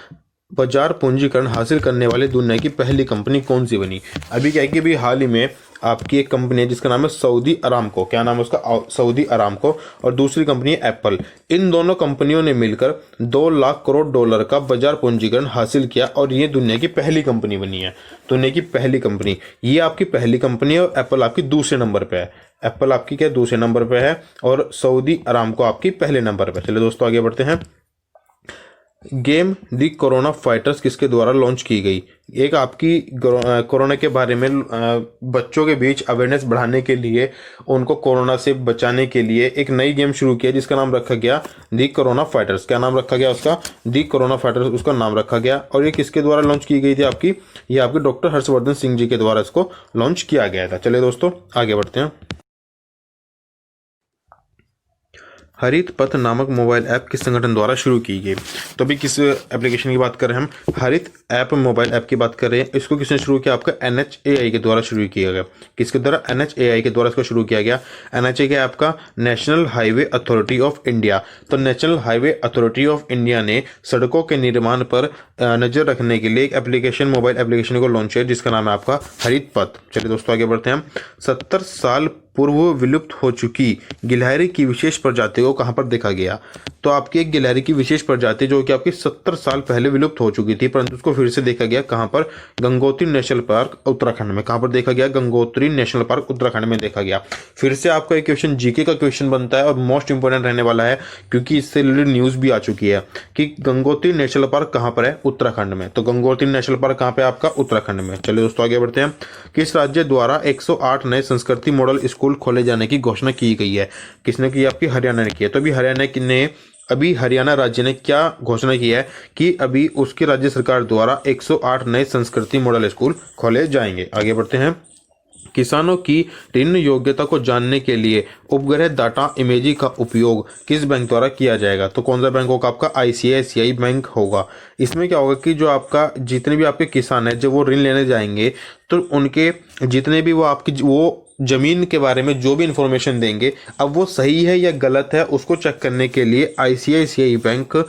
बाजार पूंजीकरण हासिल करने वाली दुनिया की पहली कंपनी कौन सी बनी? अभी क्या है कि अभी हाल ही में आपकी एक कंपनी है जिसका नाम है सऊदी अरामको। क्या नाम है उसका? Saudi Aramco. और दूसरी कंपनी है एप्पल। इन दोनों कंपनियों ने मिलकर 2 लाख करोड़ डॉलर का बाजार पूंजीकरण हासिल किया और ये दुनिया की पहली कंपनी बनी है। दुनिया की पहली कंपनी, ये आपकी पहली कंपनी है और एप्पल आपकी दूसरे नंबर पे है। एप्पल आपकी क्या दूसरे नंबर पे है और सऊदी अरामको आपकी पहले नंबर पे। चलिए दोस्तों आगे बढ़ते हैं। गेम दी कोरोना फाइटर्स किसके द्वारा लॉन्च की गई? एक आपकी कोरोना के बारे में बच्चों के बीच अवेयरनेस बढ़ाने के लिए, उनको कोरोना से बचाने के लिए एक नई गेम शुरू किया जिसका नाम रखा गया दी कोरोना फाइटर्स। क्या नाम रखा गया उसका? दी कोरोना फाइटर्स उसका नाम रखा गया। और ये किसके द्वारा लॉन्च की गई थी? आपकी ये आपके डॉक्टर हर्षवर्धन सिंह जी के द्वारा इसको लॉन्च किया गया था। चलिए दोस्तों आगे बढ़ते हैं। हरित पथ नामक मोबाइल ऐप किस संगठन द्वारा शुरू की गई? तो अभी किस एप्लीकेशन की बात कर रहे हैं हम? हरित ऐप मोबाइल ऐप की बात कर रहे हैं। इसको किसने शुरू किया? आपका NHAI के द्वारा शुरू किया गया। किसके द्वारा? NHAI के द्वारा इसको शुरू किया गया। NHAI के आपका national highway authority of India. तो national highway authority of India ने सड़कों के निर्माण पर नजर रखने के लिए एक एप्लीकेशन, मोबाइल एप्लीकेशन को लॉन्च किया जिसका नाम है आपका हरित पथ। चलिए दोस्तों आगे बढ़ते हैं। 70 साल पूर्व विलुप्त हो चुकी गिलहरी की विशेष प्रजाति को कहां पर देखा गया? तो आपकी एक गिलहरी की विशेष प्रजाति जो कि आपकी 70 साल पहले विलुप्त हो चुकी थी, परंतु उसको फिर से देखा गया। कहां पर? गंगोत्री नेशनल पार्क उत्तराखंड में। कहां पर देखा गया? गंगोत्री नेशनल पार्क उत्तराखंड में देखा गया। फिर से आपका एक क्वेश्चन जीके का क्वेश्चन बनता है और मोस्ट इंपोर्टेंट रहने वाला है, क्योंकि इससे रिलेटेड न्यूज भी आ चुकी है कि गंगोत्री नेशनल पार्क कहां पर है? उत्तराखंड में। तो गंगोत्री नेशनल पार्क कहां पे? आपका उत्तराखंड में। चलिए दोस्तों आगे बढ़ते हैं। किस राज्य द्वारा 108 नए संस्कृति मॉडल स्कूल खोले जाने की घोषणा की गई है? किसने की? आपकी हरियाणा ने की है। तो अभी हरियाणा राज्य ने क्या घोषणा की है कि अभी उसकी राज्य सरकार द्वारा 108 नए संस्कृति मॉडल स्कूल खोले जाएंगे। आगे बढ़ते हैं। किसानों की ऋण योग्यता को जानने के लिए उपग्रह डाटा इमेजिंग का उपयोग किस बैंक द्वारा किया जाएगा? तो कौन सा बैंक होगा? आपका ICICI बैंक होगा। इसमें क्या होगा कि जो आपका जितने भी आपके किसान हैं जब वो ऋण लेने जाएंगे तो उनके जितने भी वो जमीन के बारे में जो भी इंफॉर्मेशन देंगे, अब वो सही है या गलत है उसको चेक करने के लिए ICICI बैंक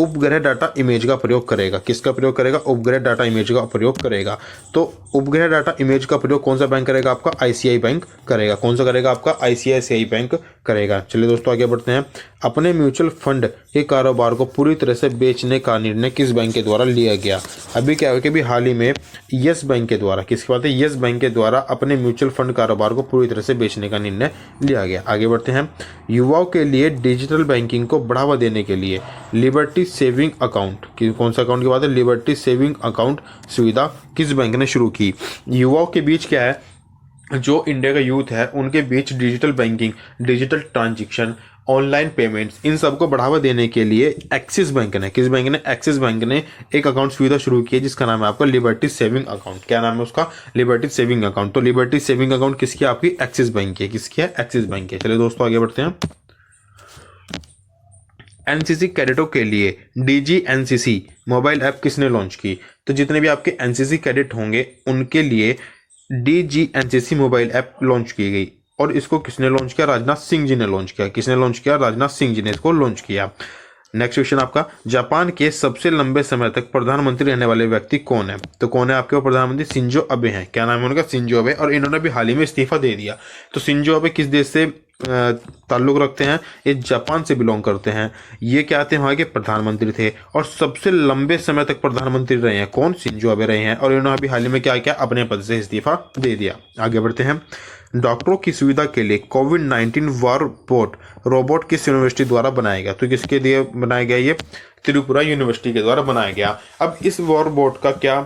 उपग्रह डाटा इमेज का प्रयोग करेगा। किसका प्रयोग करेगा? उपग्रह डाटा इमेज का प्रयोग करेगा। तो उपग्रह डाटा इमेज का प्रयोग कौन सा बैंक करेगा? आपका ICICI बैंक करेगा। कौन सा करेगा? आपका ICICI बैंक करेगा। चलिए दोस्तों आगे बढ़ते हैं। अपने म्यूचुअल फंड के कारोबार को पूरी तरह से बेचने का निर्णय किस बैंक के द्वारा लिया गया? अभी क्या है कि अभी हाल ही में यस बैंक के द्वारा, किसकी बात है? यस बैंक के द्वारा अपने म्यूचुअल फंड कारोबार को पूरी तरह से बेचने का निर्णय लिया गया। आगे बढ़ते हैं। युवाओं के लिए डिजिटल बैंकिंग को बढ़ावा देने के लिए लिबर्टी सेविंग अकाउंट की, कौन सा अकाउंट की बात है? लिबर्टी सेविंग अकाउंट सुविधा किस बैंक ने शुरू की? युवाओं के बीच क्या है, जो इंडिया का यूथ है उनके बीच digital banking, digital transaction, online payments, इन सबको बढ़ावा देने के लिए एक्सिस बैंक ने, किस बैंक ने? एक्सिस बैंक ने एक अकाउंट सुविधा शुरू की है जिसका नाम है आपका लिबर्टी सेविंग अकाउंट। क्या नाम है उसका? Liberty saving account. तो लिबर्टी सेविंग अकाउंट किसकी? आपकी एक्सिस बैंक की है। किसकी है? एक्सिस बैंक की है। चलिए दोस्तों आगे बढ़ते हैं। NCC कैडेटों के लिए DG NCC मोबाइल ऐप किसने लॉन्च की? तो जितने भी आपके NCC कैडेट होंगे उनके लिए DG NCC mobile app launch की गई और इसको किसने लॉन्च किया? राजनाथ सिंह जी ने लॉन्च किया। किसने लॉन्च किया? राजनाथ सिंह जी ने इसको लॉन्च किया। नेक्स्ट क्वेश्चन आपका, जापान के सबसे लंबे समय तक प्रधानमंत्री रहने वाले व्यक्ति कौन है? तो कौन है आपके? प्रधानमंत्री शिंजो अबे हैं। क्या नाम है उनका? Shinzo Abe. और इन्होंने भी हाल ही में इस्तीफा दे दिया। तो शिंजो अबे किस देश से ताल्लुक रखते हैं? ये जापान से बिलोंग करते हैं। ये क्या थे? वहाँ के प्रधानमंत्री थे और सबसे लंबे समय तक प्रधानमंत्री रहे हैं। कौन? शिंजो अबे रहे हैं। और इन्होंने अभी हाल ही में क्या किया? अपने पद से इस्तीफा दे दिया। आगे बढ़ते हैं। डॉक्टरों की सुविधा के लिए कोविड-19 वॉरबॉट रोबोट किस यूनिवर्सिटी द्वारा बनाया गया? तो किसके लिए बनाया गया? ये त्रिपुरा यूनिवर्सिटी के द्वारा बनाया गया। अब इस वॉरबॉट का क्या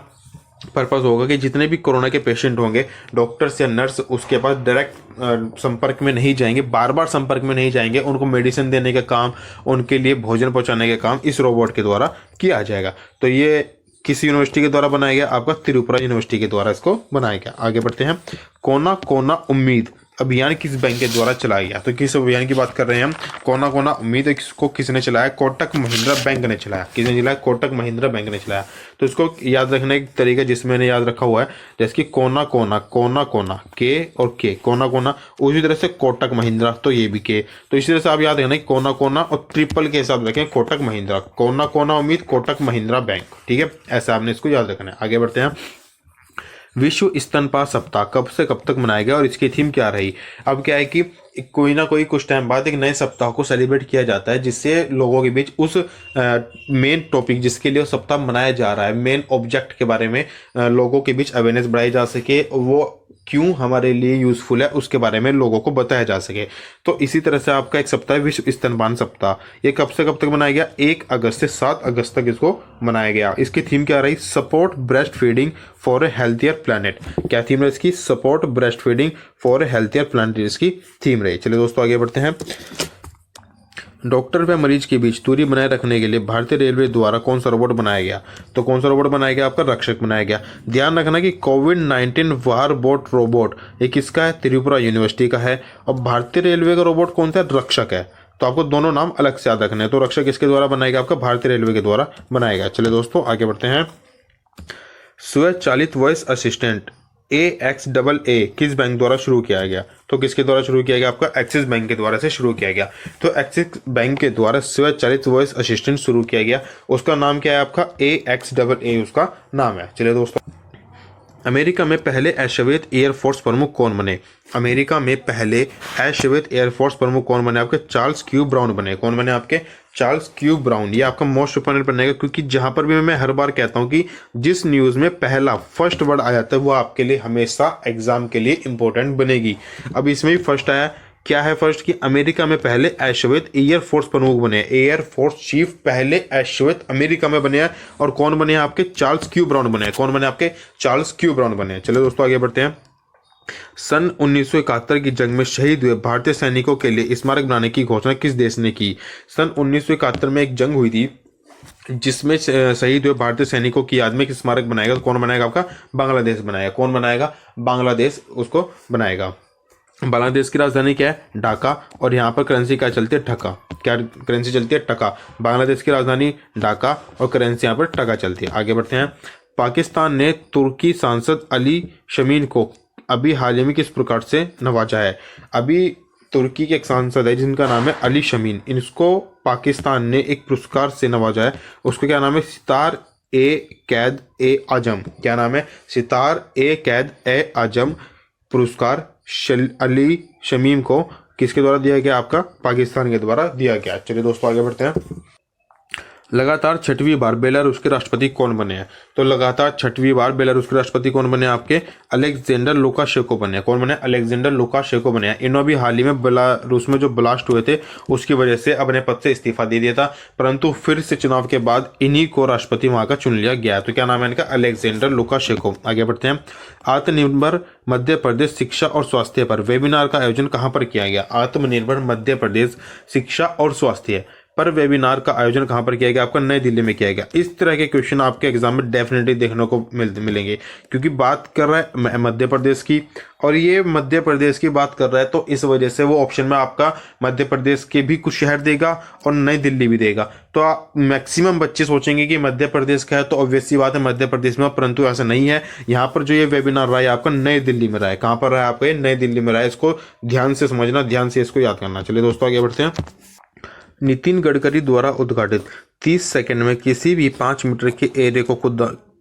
पर्पस होगा कि जितने भी कोरोना के पेशेंट होंगे, डॉक्टर्स या नर्स उसके पास डायरेक्ट संपर्क में नहीं जाएंगे, बार बार संपर्क में नहीं जाएंगे। उनको मेडिसिन देने का काम, उनके लिए भोजन पहुंचाने का काम इस रोबोट के द्वारा किया जाएगा। तो ये किस यूनिवर्सिटी के द्वारा बनाया गया? आपका त्रिपुरा यूनिवर्सिटी के द्वारा इसको बनाया गया। आगे बढ़ते हैं। कोना कोना उम्मीद अभियान किस बैंक के द्वारा चलाया गया? तो किस अभियान की बात कर रहे हैं हम? कोना कोना उम्मीद इसको किसने चलाया? कोटक महिंद्रा बैंक ने चलाया। किसने चलाया? कोटक महिंद्रा बैंक ने चलाया। तो इसको याद रखने का तरीका जिसमें मैंने याद रखा हुआ है, जैसे कि कोना कोना, कोना कोना, के और के, कोना कोना, उसी तरह से कोटक महिंद्रा, तो ये भी के। तो इसी तरह से आप याद रखना कोना कोना और ट्रिपल के हिसाब रखें कोटक महिंद्रा, कोना कोना उम्मीद, कोटक महिंद्रा बैंक। ठीक है, ऐसा आपने इसको याद रखना है। आगे बढ़ते हैं। विश्व स्तनपान सप्ताह कब से कब तक मनाया गया और इसकी थीम क्या रही? अब क्या है कि कोई ना कोई कुछ टाइम बाद एक नए सप्ताह को सेलिब्रेट किया जाता है जिससे लोगों के बीच उस मेन टॉपिक जिसके लिए सप्ताह मनाया जा रहा है, मेन ऑब्जेक्ट के बारे में लोगों के बीच अवेयरनेस बढ़ाई जा सके, वो क्यों हमारे लिए यूजफुल है उसके बारे में लोगों को बताया जा सके। तो इसी तरह से आपका एक सप्ताह है विश्व स्तनपान सप्ताह। ये कब से कब तक मनाया गया? 1 अगस्त से 7 अगस्त तक इसको मनाया गया। इसकी थीम क्या रही? Support breast feeding for a healthier planet. क्या थीम है इसकी? Support breast feeding for a healthier planet इसकी थीम रही। चलिए दोस्तों आगे बढ़ते हैं। डॉक्टर व मरीज के बीच दूरी बनाए रखने के लिए भारतीय रेलवे द्वारा कौन सा रोबोट बनाया गया? तो कौन सा रोबोट बनाया गया? आपका रक्षक बनाया गया। ध्यान रखना कि कोविड-19 वॉरबॉट रोबोट ये किसका है? त्रिपुरा यूनिवर्सिटी का है। और भारतीय रेलवे का रोबोट कौन सा? रक्षक है। तो आपको दोनों नाम अलग से याद रखने हैं। तो रक्षा किसके द्वारा बनाया गया? आपका भारतीय रेलवे के द्वारा बनाया गया। चलिए दोस्तों आगे बढ़ते हैं। स्वचालित वॉइस असिस्टेंट AXAA किस बैंक द्वारा शुरू किया गया? तो किसके द्वारा शुरू किया गया? आपका एक्सिस बैंक के द्वारा से शुरू किया गया। तो एक्सिस बैंक के द्वारा स्वचालित वॉइस असिस्टेंट शुरू किया गया। उसका नाम क्या है? आपका AXAA उसका नाम है। चलिए दोस्तों, अमेरिका में पहले अश्वेत एयरफोर्स प्रमुख कौन बने? अमेरिका में पहले अश्वेत एयरफोर्स प्रमुख कौन बने? आपके चार्ल्स क्यू ब्राउन बने। कौन बने? आपके चार्ल्स क्यू ब्राउन। ये आपका मोस्ट इंपोर्टेंट बनेगा, क्योंकि जहां पर भी मैं हर बार कहता हूं कि जिस न्यूज में पहला फर्स्ट वर्ड आ जाता है वो आपके लिए हमेशा एग्जाम के लिए इंपॉर्टेंट बनेगी। अब इसमें भी फर्स्ट आया, क्या है फर्स्ट? कि अमेरिका में पहले अश्वेत एयरफोर्स प्रमुख बने, एयरफोर्स चीफ पहले अश्वेत अमेरिका में बने हैं। और कौन बने? आपके चार्ल्स क्यू ब्राउन बने। कौन बने? आपके चार्ल्स क्यू ब्राउन बने। चलिए दोस्तों आगे बढ़ते हैं। सन 1971 की जंग में शहीद हुए भारतीय सैनिकों के लिए स्मारक बनाने की घोषणा किस देश ने की? सन 1971 में एक जंग हुई थी जिसमें शहीद हुए भारतीय सैनिकों की याद में एक स्मारक बनाएगा। तो कौन बनाएगा? आपका बांग्लादेश बनाएगा। कौन बनाएगा? बांग्लादेश उसको बनाएगा। बांग्लादेश की राजधानी क्या है? ढाका। और यहाँ पर करेंसी क्या चलती है? टका। क्या करेंसी चलती है? टका। बांग्लादेश की राजधानी ढाका और करेंसी यहाँ पर टका चलती है। आगे बढ़ते हैं। पाकिस्तान ने तुर्की सांसद अली शमीन को अभी हाल ही में किस प्रकार से नवाजा है? अभी तुर्की के एक सांसद है जिनका नाम है अली शमीन, इनको पाकिस्तान ने एक पुरस्कार से नवाजा है। उसको क्या नाम है? सितार ए कैद ए आजम। क्या नाम है? सितार ए कैद ए आजम पुरस्कार अली शमीम को किसके द्वारा दिया गया? आपका पाकिस्तान के द्वारा दिया गया। चलिए दोस्तों आगे बढ़ते हैं। लगातार छठवीं बार बेलारूस के राष्ट्रपति कौन बने हैं? तो लगातार छठवीं बार बेलारूस के राष्ट्रपति कौन बने? आपके अलेक्जेंडर लुकाशेंको बने। कौन बने? अलेक्जेंडर लुकाशेंको बने हैं। इन्होंने भी हाल ही में बेलारूस में जो ब्लास्ट हुए थे उसकी वजह से अपने पद से इस्तीफा दे दिया था, परंतु फिर से चुनाव के बाद इन्हीं को राष्ट्रपति वहां का चुन लिया गया। तो क्या नाम है इनका? Alexander Lukashenko. आगे बढ़ते हैं। आत्मनिर्भर मध्य प्रदेश शिक्षा और स्वास्थ्य पर वेबिनार का आयोजन कहां पर किया गया? आत्मनिर्भर मध्य प्रदेश शिक्षा और स्वास्थ्य पर वेबिनार का आयोजन कहां पर किया गया? आपका नई दिल्ली में किया गया। इस तरह के क्वेश्चन आपके एग्जाम में डेफिनेटली देखने को मिलेंगे, क्योंकि बात कर रहा है मध्य प्रदेश की और ये मध्य प्रदेश की बात कर रहा है, तो इस वजह से वो ऑप्शन में आपका मध्य प्रदेश के भी कुछ शहर देगा और नई दिल्ली भी देगा। तो मैक्सिमम बच्चे सोचेंगे कि मध्य प्रदेश का है तो ऑब्वियस सी बात है मध्य प्रदेश में, परंतु ऐसा नहीं है। यहाँ पर जो ये वेबिनार रहा है आपका नई दिल्ली में रहा है। कहाँ पर रहा है? आपका ये नई दिल्ली में रहा है। इसको ध्यान से समझना, ध्यान से इसको याद करना। चलिए दोस्तों आगे बढ़ते हैं। नितिन गडकरी द्वारा उद्घाटित 30 सेकंड में किसी भी 5 मीटर के एरिया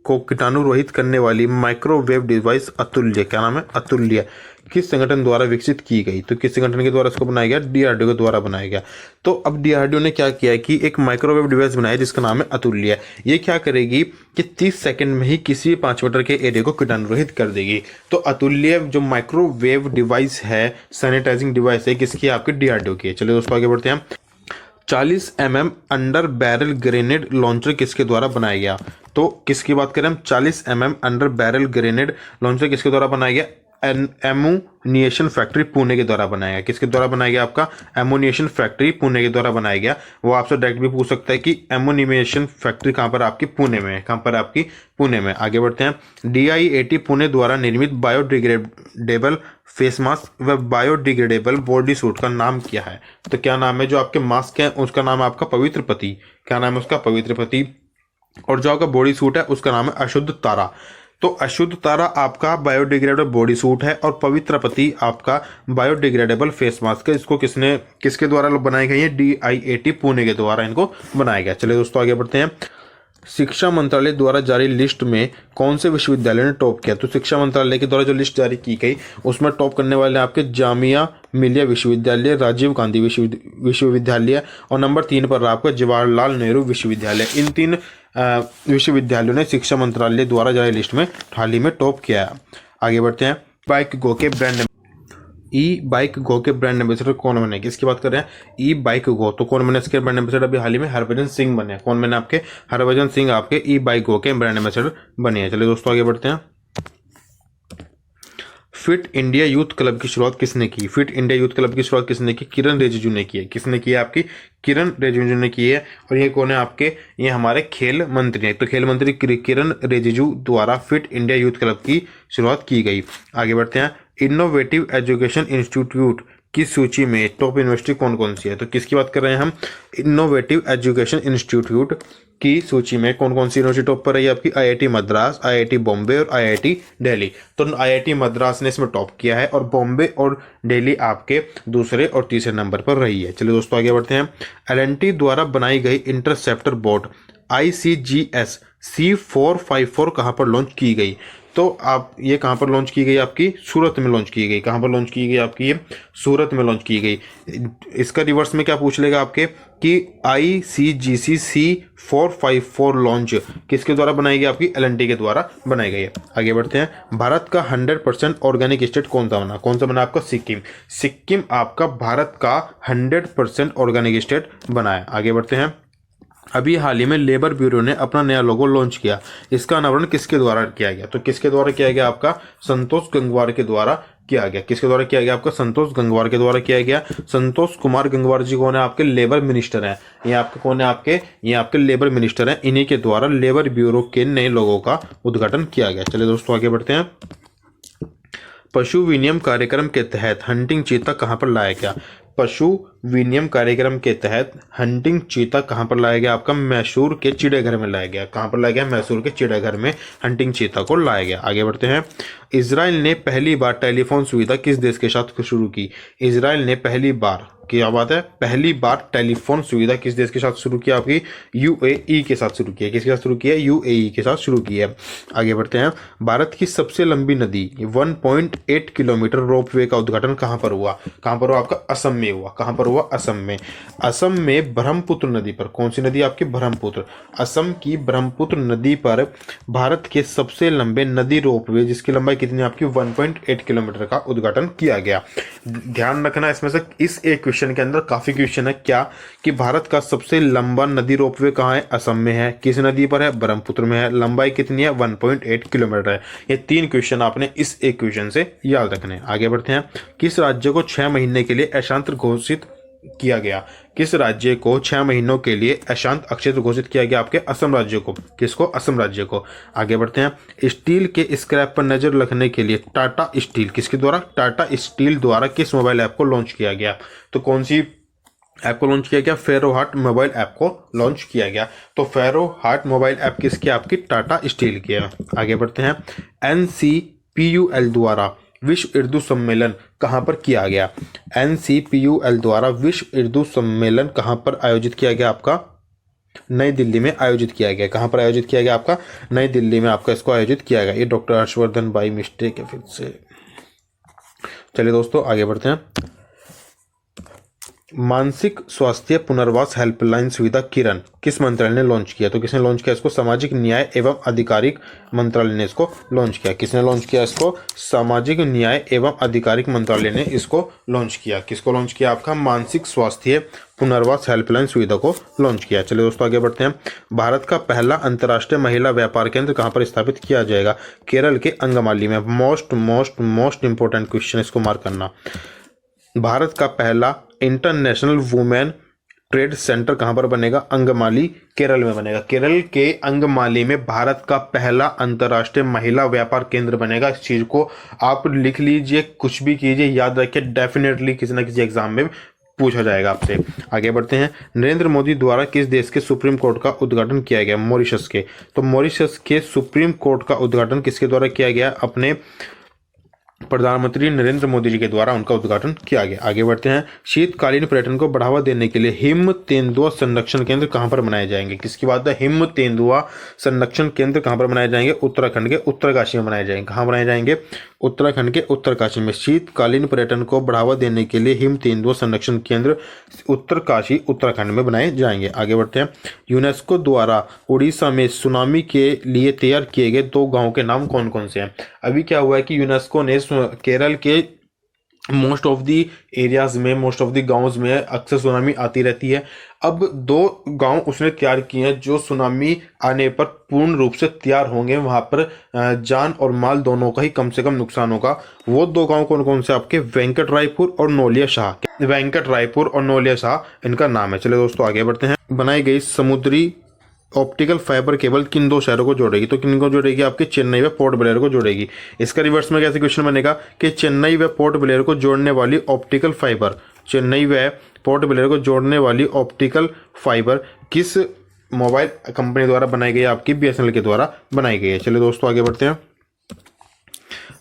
को कीटाणु रहित करने वाली माइक्रोवेव डिवाइस अतुल्य, क्या नाम है? अतुल्य, किस संगठन द्वारा विकसित की गई? तो किस संगठन के द्वारा इसको बनाया गया? DRDO के द्वारा बनाया गया। तो अब DRDO ने क्या किया है कि एक माइक्रोवेव डिवाइस बनाया जिसका नाम है अतुल्य। ये क्या करेगी कि 30 सेकंड में ही किसी 5 मीटर के एरिया को कीटाणु रहित कर देगी। तो अतुल्य जो माइक्रोवेव डिवाइस है, सैनिटाइजिंग डिवाइस है, किसकी? आपकी DRDO की है। चलिए दोस्तों आगे बढ़ते हैं। 40 mm under barrel grenade launcher किसके द्वारा बनाया गया? तो किसकी बात करें हम? 40 mm under barrel grenade launcher किसके द्वारा बनाया गया? एमोनिएशन फैक्ट्री पुणे के द्वारा बनाया गया। किसके द्वारा बनाया गया? आपका एमोनिएशन फैक्ट्री पुणे के द्वारा बनाया गया। वो आपसे डायरेक्ट भी पूछ सकता है कि एमोनिएशन फैक्ट्री कहाँ पर? आपकी पुणे में। कहाँ पर? आपकी पुणे में। आगे बढ़ते हैं। DIAT पुणे द्वारा निर्मित बायोडिग्रेडेबल फेस मास्क व बायोडिग्रेडेबल बॉडी सूट का नाम क्या है? तो क्या नाम है? जो आपके मास्क है उसका नाम है आपका पवित्र पति। क्या नाम है उसका? पवित्र पति। और जो आपका बॉडी सूट है उसका नाम है अशुद्ध तारा। तो अशुद्ध तारा आपका बायोडिग्रेडेबल बॉडी सूट है और पवित्र पति आपका बायोडिग्रेडेबल फेस मास्क है। इसको किसके द्वारा बनाया गया? ये DIAT पुणे के द्वारा इनको बनाया गया। चलिए दोस्तों आगे बढ़ते हैं। शिक्षा मंत्रालय द्वारा जारी लिस्ट में कौन से विश्वविद्यालय ने टॉप किया? तो शिक्षा मंत्रालय के द्वारा जो लिस्ट जारी की गई उसमें टॉप करने वाले आपके जामिया मिलिया विश्वविद्यालय, राजीव गांधी विश्वविद्यालय और नंबर 3 पर आपका जवाहरलाल नेहरू विश्वविद्यालय। इन 3 विश्वविद्यालयों ने शिक्षा मंत्रालय द्वारा जारी लिस्ट में हाल ही में टॉप किया है। आगे बढ़ते हैं। बाइक गो के ब्रांड बाइक गो के ब्रांड एम्बेसडर कौन बने? किसकी बात कर रहे हैं? बाइक गो। तो कौन बने इसके ब्रांड एम्बेसडर? अभी हाल ही में हरभजन सिंह बने। कौन बने? आपके हरभजन सिंह आपके बाइक गो के ब्रांड एम्बेसडर बने हैं। चलिए दोस्तों आगे बढ़ते हैं। फिट इंडिया यूथ क्लब की शुरुआत किसने की? फिट इंडिया यूथ क्लब की शुरुआत किसने की? किरण रिजिजू ने की है। किसने की है? आपकी किरण रिजिजू ने की है। और ये कौन है? आपके ये हमारे खेल मंत्री हैं। तो खेल मंत्री किरण रिजिजू द्वारा फिट इंडिया यूथ क्लब की शुरुआत की गई। आगे बढ़ते हैं। इनोवेटिव एजुकेशन इंस्टीट्यूट की सूची में टॉप यूनिवर्सिटी कौन कौन सी है? तो किसकी बात कर रहे हैं हम? इनोवेटिव एजुकेशन इंस्टीट्यूट की सूची में कौन कौन सी यूनिवर्सिटी टॉप पर रही है आपकी? आईआईटी मद्रास, आईआईटी बॉम्बे और आईआईटी दिल्ली। तो आईआईटी मद्रास ने इसमें टॉप किया है और बॉम्बे और दिल्ली आपके दूसरे और तीसरे नंबर पर रही है। चलिए दोस्तों आगे बढ़ते हैं। एलएनटी द्वारा बनाई गई इंटरसेप्टर बोट ICGS C454 कहाँ पर लॉन्च की गई? तो आप ये कहाँ पर लॉन्च की गई? आपकी सूरत में लॉन्च की गई। कहाँ पर लॉन्च की गई? आपकी ये सूरत में लॉन्च की गई। इसका रिवर्स में क्या पूछ लेगा आपके कि ICGC C454 लॉन्च किसके द्वारा बनाई गई? आपकी एलएनटी के द्वारा बनाई गई है। आगे बढ़ते हैं। भारत का 100% ऑर्गेनिक स्टेट कौन सा बना? कौन सा बना आपका? सिक्किम। सिक्किम आपका भारत का 100% ऑर्गेनिक स्टेट बना है। आगे बढ़ते हैं। अभी हाल ही में लेबर ब्यूरो ने अपना नया लोगो लॉन्च किया। इसका अनावरण किसके द्वारा किया गया? तो किसके द्वारा किया गया? आपका संतोष गंगवार के द्वारा किया गया। किसके द्वारा किया गया? आपका संतोष गंगवार के द्वारा किया गया। संतोष कुमार गंगवार जी कौन है? आपके लेबर मिनिस्टर हैं। ये आपके कौन है? ये आपके लेबर मिनिस्टर हैं। इन्हीं के द्वारा लेबर ब्यूरो के नए लोगों का उद्घाटन किया गया। चलिए दोस्तों आगे बढ़ते हैं। पशु विनियम कार्यक्रम के तहत हंटिंग चीता कहाँ पर लाया गया? पशु विनियम कार्यक्रम के तहत हंटिंग चीता कहाँ पर लाया गया? आपका मैसूर के चिड़ियाघर में लाया गया। कहाँ पर लाया गया? मैसूर के चिड़ियाघर में हंटिंग चीता को लाया गया। आगे बढ़ते हैं। इजराइल ने पहली बार टेलीफोन सुविधा किस देश के साथ शुरू की? इजराइल ने पहली बार, क्या बात है, पहली बार टेलीफोन सुविधा किस देश के साथ शुरू किया? आपकी UAE के साथ शुरू किया। किसके साथ शुरू किया? UAE के साथ शुरू किया। आगे बढ़ते हैं। भारत की सबसे लंबी नदी 1.8 किलोमीटर रोपवे का उद्घाटन कहाँ पर हुआ? कहाँ पर हुआ? आपका असम में हुआ। कहाँ पर हुआ? असम में। असम में ब्रह्मपुत्र नदी पर। कौन सी नदी? आपकी ब्रह्मपुत्र। असम की ब्रह्मपुत्र नदी पर भारत के सबसे लंबे नदी रोपवे जिसकी लंबाई कितनी? आपकी 1.8 किलोमीटर का उद्घाटन किया गया। ध्यान रखना इसमें से इस एक क्वेश्चन के अंदर काफी क्वेश्चन है क्या कि भारत का सबसे लंबा नदी रोपवे कहाँ है? असम में है। किस नदी पर है? ब्रह्मपुत्र में है। लंबाई कितनी है? 1.8 किलोमीटर है। ये 3 क्वेश्चन आपने इस एक क्वेश्चन से याद रखने। आगे बढ़ते हैं। किस राज्य को 6 महीने के लिए अशांत घोषित किया गया? किस राज्य को 6 महीनों के लिए अशांत अक्षेत्र घोषित किया गया? आपके असम राज्य को। किसको? असम राज्य को। आगे बढ़ते हैं। स्टील के स्क्रैप पर नजर रखने के लिए टाटा स्टील किसके द्वारा? टाटा स्टील द्वारा किस मोबाइल ऐप को लॉन्च किया गया? तो कौन सी ऐप को लॉन्च किया गया? फेरो हार्ट मोबाइल ऐप को लॉन्च किया गया। तो फेरो हार्ट मोबाइल ऐप किसकी? आपकी टाटा स्टील की है। आगे बढ़ते हैं। NCPUL द्वारा विश्व उर्दू सम्मेलन कहाँ पर किया गया? NCPUL द्वारा विश्व उर्दू सम्मेलन कहाँ पर आयोजित किया गया? आपका नई दिल्ली में आयोजित किया गया। कहाँ पर आयोजित किया गया? आपका नई दिल्ली में आपका इसको आयोजित किया गया। ये डॉक्टर हर्षवर्धन बाई मिस्टेक है फिर से। चलिए दोस्तों आगे बढ़ते हैं। मानसिक स्वास्थ्य पुनर्वास हेल्पलाइन सुविधा किरण किस मंत्रालय ने लॉन्च किया? तो किसने लॉन्च किया इसको? सामाजिक न्याय एवं आधिकारिक मंत्रालय ने इसको लॉन्च किया। किसने लॉन्च किया इसको? सामाजिक न्याय एवं आधिकारिक मंत्रालय ने इसको लॉन्च किया। किसको लॉन्च किया? आपका मानसिक स्वास्थ्य पुनर्वास हेल्पलाइन सुविधा को लॉन्च किया। चलिए दोस्तों आगे बढ़ते हैं। भारत का पहला अंतर्राष्ट्रीय महिला व्यापार केंद्र कहाँ पर स्थापित किया जाएगा? केरल के अंगमाली में। मोस्ट इंपोर्टेंट क्वेश्चन, इसको मार्क करना। भारत का पहला इंटरनेशनल वुमेन ट्रेड सेंटर कहाँ पर बनेगा? अंगमाली, केरल में बनेगा। केरल के अंगमाली में भारत का पहला अंतर्राष्ट्रीय महिला व्यापार केंद्र बनेगा। इस चीज को आप लिख लीजिए, कुछ भी कीजिए, याद रखिए, डेफिनेटली किसी न किसी एग्जाम में पूछा जाएगा आपसे। आगे बढ़ते हैं। नरेंद्र मोदी द्वारा किस देश के सुप्रीम कोर्ट का उद्घाटन किया गया? मॉरिशस के। तो मॉरिशस के सुप्रीम कोर्ट का उद्घाटन किसके द्वारा किया गया? अपने प्रधानमंत्री नरेंद्र मोदी जी के द्वारा उनका उद्घाटन किया गया। आगे बढ़ते हैं। शीतकालीन पर्यटन को बढ़ावा देने के लिए हिम तेंदुआ संरक्षण केंद्र कहां पर बनाए जाएंगे? किसकी बात है? हिम तेंदुआ संरक्षण केंद्र कहां पर बनाए जाएंगे? उत्तराखंड के उत्तरकाशी में बनाए जाएंगे। कहां बनाए जाएंगे? उत्तराखंड के उत्तरकाशी में। शीतकालीन पर्यटन को बढ़ावा देने के लिए हिम तेंदुआ संरक्षण केंद्र उत्तरकाशी उत्तराखंड में बनाए जाएंगे। आगे बढ़ते हैं। यूनेस्को द्वारा उड़ीसा में सुनामी के लिए तैयार किए गए 2 गांवों के नाम कौन कौन से हैं? अभी क्या हुआ है कि यूनेस्को ने केरल के मोस्ट ऑफ दी एरियाज में, मोस्ट ऑफ दी गांव्स में अक्सर सुनामी आती रहती है। अब 2 गांव उसने तैयार किए हैं जो सुनामी आने पर पूर्ण रूप से तैयार होंगे, वहां पर जान और माल दोनों का ही कम से कम नुकसान होगा। वो 2 गांव कौन कौन से? आपके वेंकट रायपुर और नोलिया शाह। वेंकट रायपुर और नोलिया शाह इनका नाम है। चलिए दोस्तों आगे बढ़ते हैं। बनाई गई समुद्री ऑप्टिकल फाइबर केबल किन दो शहरों को जोड़ेगी? तो किन को जोड़ेगी? आपके चेन्नई व पोर्ट ब्लेयर को जोड़ेगी। इसका रिवर्स में कैसे क्वेश्चन बनेगा कि चेन्नई व पोर्ट ब्लेयर को जोड़ने वाली ऑप्टिकल फाइबर, चेन्नई व पोर्ट ब्लेयर को जोड़ने वाली ऑप्टिकल फाइबर किस मोबाइल कंपनी द्वारा बनाई गई है? आपकी बीएसएनएल के द्वारा बनाई गई है। चलिए दोस्तों आगे बढ़ते हैं।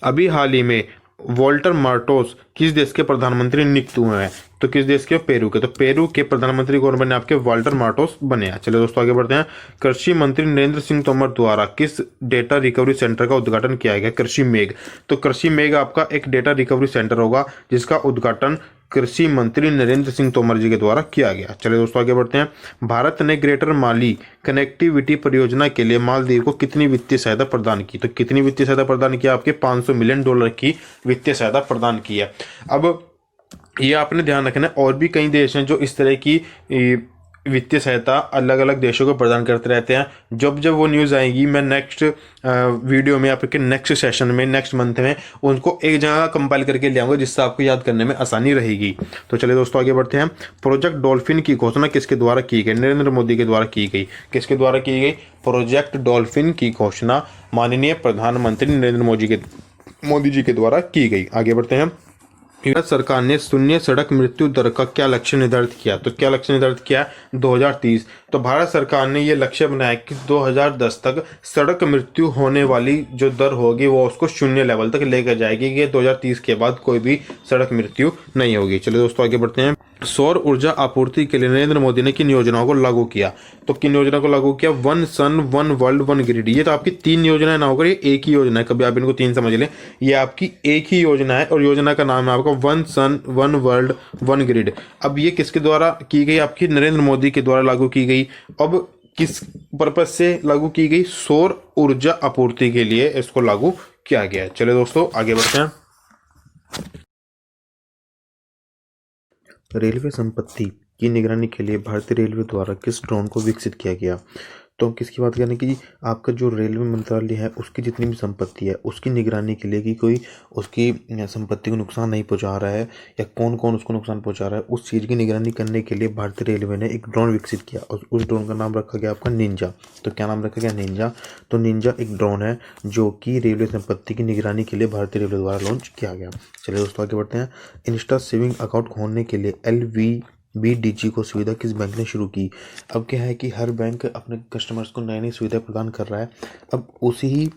अभी हाल ही में वोल्टर मार्टोस किस देश के प्रधानमंत्री नियुक्त हुए हैं? तो किस देश के? पेरू के। तो पेरू के प्रधानमंत्री कौन बने? आपके वाल्टर मार्टोस बने हैं। चलिए दोस्तों आगे बढ़ते हैं। कृषि मंत्री नरेंद्र सिंह तोमर द्वारा किस डेटा रिकवरी सेंटर का उद्घाटन किया गया? कृषि मेघ। तो कृषि मेघ आपका एक डेटा रिकवरी सेंटर होगा जिसका उद्घाटन कृषि मंत्री नरेंद्र सिंह तोमर जी के द्वारा किया गया। चलिए दोस्तों आगे बढ़ते हैं। भारत ने ग्रेटर माली कनेक्टिविटी परियोजना के लिए मालदीव को कितनी वित्तीय सहायता प्रदान की? तो कितनी वित्तीय सहायता प्रदान किया? आपके $500 मिलियन की वित्तीय सहायता प्रदान की है। अब ये आपने ध्यान रखना है, और भी कई देश हैं जो इस तरह की वित्तीय सहायता अलग अलग देशों को प्रदान करते रहते हैं। जब जब वो न्यूज़ आएगी मैं नेक्स्ट वीडियो में आपके नेक्स्ट सेशन में नेक्स्ट मंथ में उनको एक जगह कंपाइल करके ले आऊंगा जिससे आपको याद करने में आसानी रहेगी। तो चलिए दोस्तों आगे बढ़ते हैं। प्रोजेक्ट डॉल्फिन की घोषणा किसके द्वारा की गई? नरेंद्र मोदी के द्वारा की गई। किसके द्वारा की गई? प्रोजेक्ट डॉल्फिन की घोषणा माननीय प्रधानमंत्री नरेंद्र मोदी जी के द्वारा की गई। आगे बढ़ते हैं। भारत सरकार ने शून्य सड़क मृत्यु दर का क्या लक्ष्य निर्धारित किया? तो क्या लक्ष्य निर्धारित किया? 2030। तो भारत सरकार ने ये लक्ष्य बनाया कि 2010 तक सड़क मृत्यु होने वाली जो दर होगी वो उसको शून्य लेवल तक लेकर जाएगी कि 2030 के बाद कोई भी सड़क मृत्यु नहीं होगी। चलिए दोस्तों आगे बढ़ते हैं। सौर ऊर्जा आपूर्ति के लिए नरेंद्र मोदी ने किन योजनाओं को लागू किया? तो किन योजना को लागू किया? वन सन, वन वर्ल्ड, वन ग्रिड। ये तो आपकी 3 योजनाएं ना होकर ये एक ही योजना है, कभी आप इनको 3 समझ लें। ये आपकी एक ही योजना है और योजना का नाम है आपका वन सन, वन वर्ल्ड, वन ग्रिड। अब ये किसके द्वारा की गई? आपकी नरेंद्र मोदी के द्वारा लागू की गई। अब किस पर्पज से लागू की गई? सौर ऊर्जा आपूर्ति के लिए इसको लागू किया गया है। चलिए दोस्तों आगे बढ़ते हैं। रेलवे संपत्ति की निगरानी के लिए भारतीय रेलवे द्वारा किस ड्रोन को विकसित किया गया? तो हम किसकी बात करें कि आपका जो रेलवे मंत्रालय है उसकी जितनी भी संपत्ति है उसकी निगरानी के लिए कि कोई उसकी संपत्ति को नुकसान नहीं पहुंचा रहा है या कौन कौन उसको नुकसान पहुंचा रहा है, उस चीज़ की निगरानी करने के लिए भारतीय रेलवे ने एक ड्रोन विकसित किया और उस ड्रोन का नाम रखा गया आपका निंजा। तो क्या नाम रखा गया? निंजा। तो निंजा एक ड्रोन है जो कि रेलवे संपत्ति की निगरानी के लिए भारतीय रेलवे द्वारा लॉन्च किया गया। चलिए दोस्तों आगे बढ़ते हैं। इंस्टा सेविंग अकाउंट खोलने के लिए LVBDG को सुविधा किस बैंक ने शुरू की? अब क्या है कि हर बैंक अपने कस्टमर्स को नई नई सुविधा प्रदान कर रहा है। अब उसी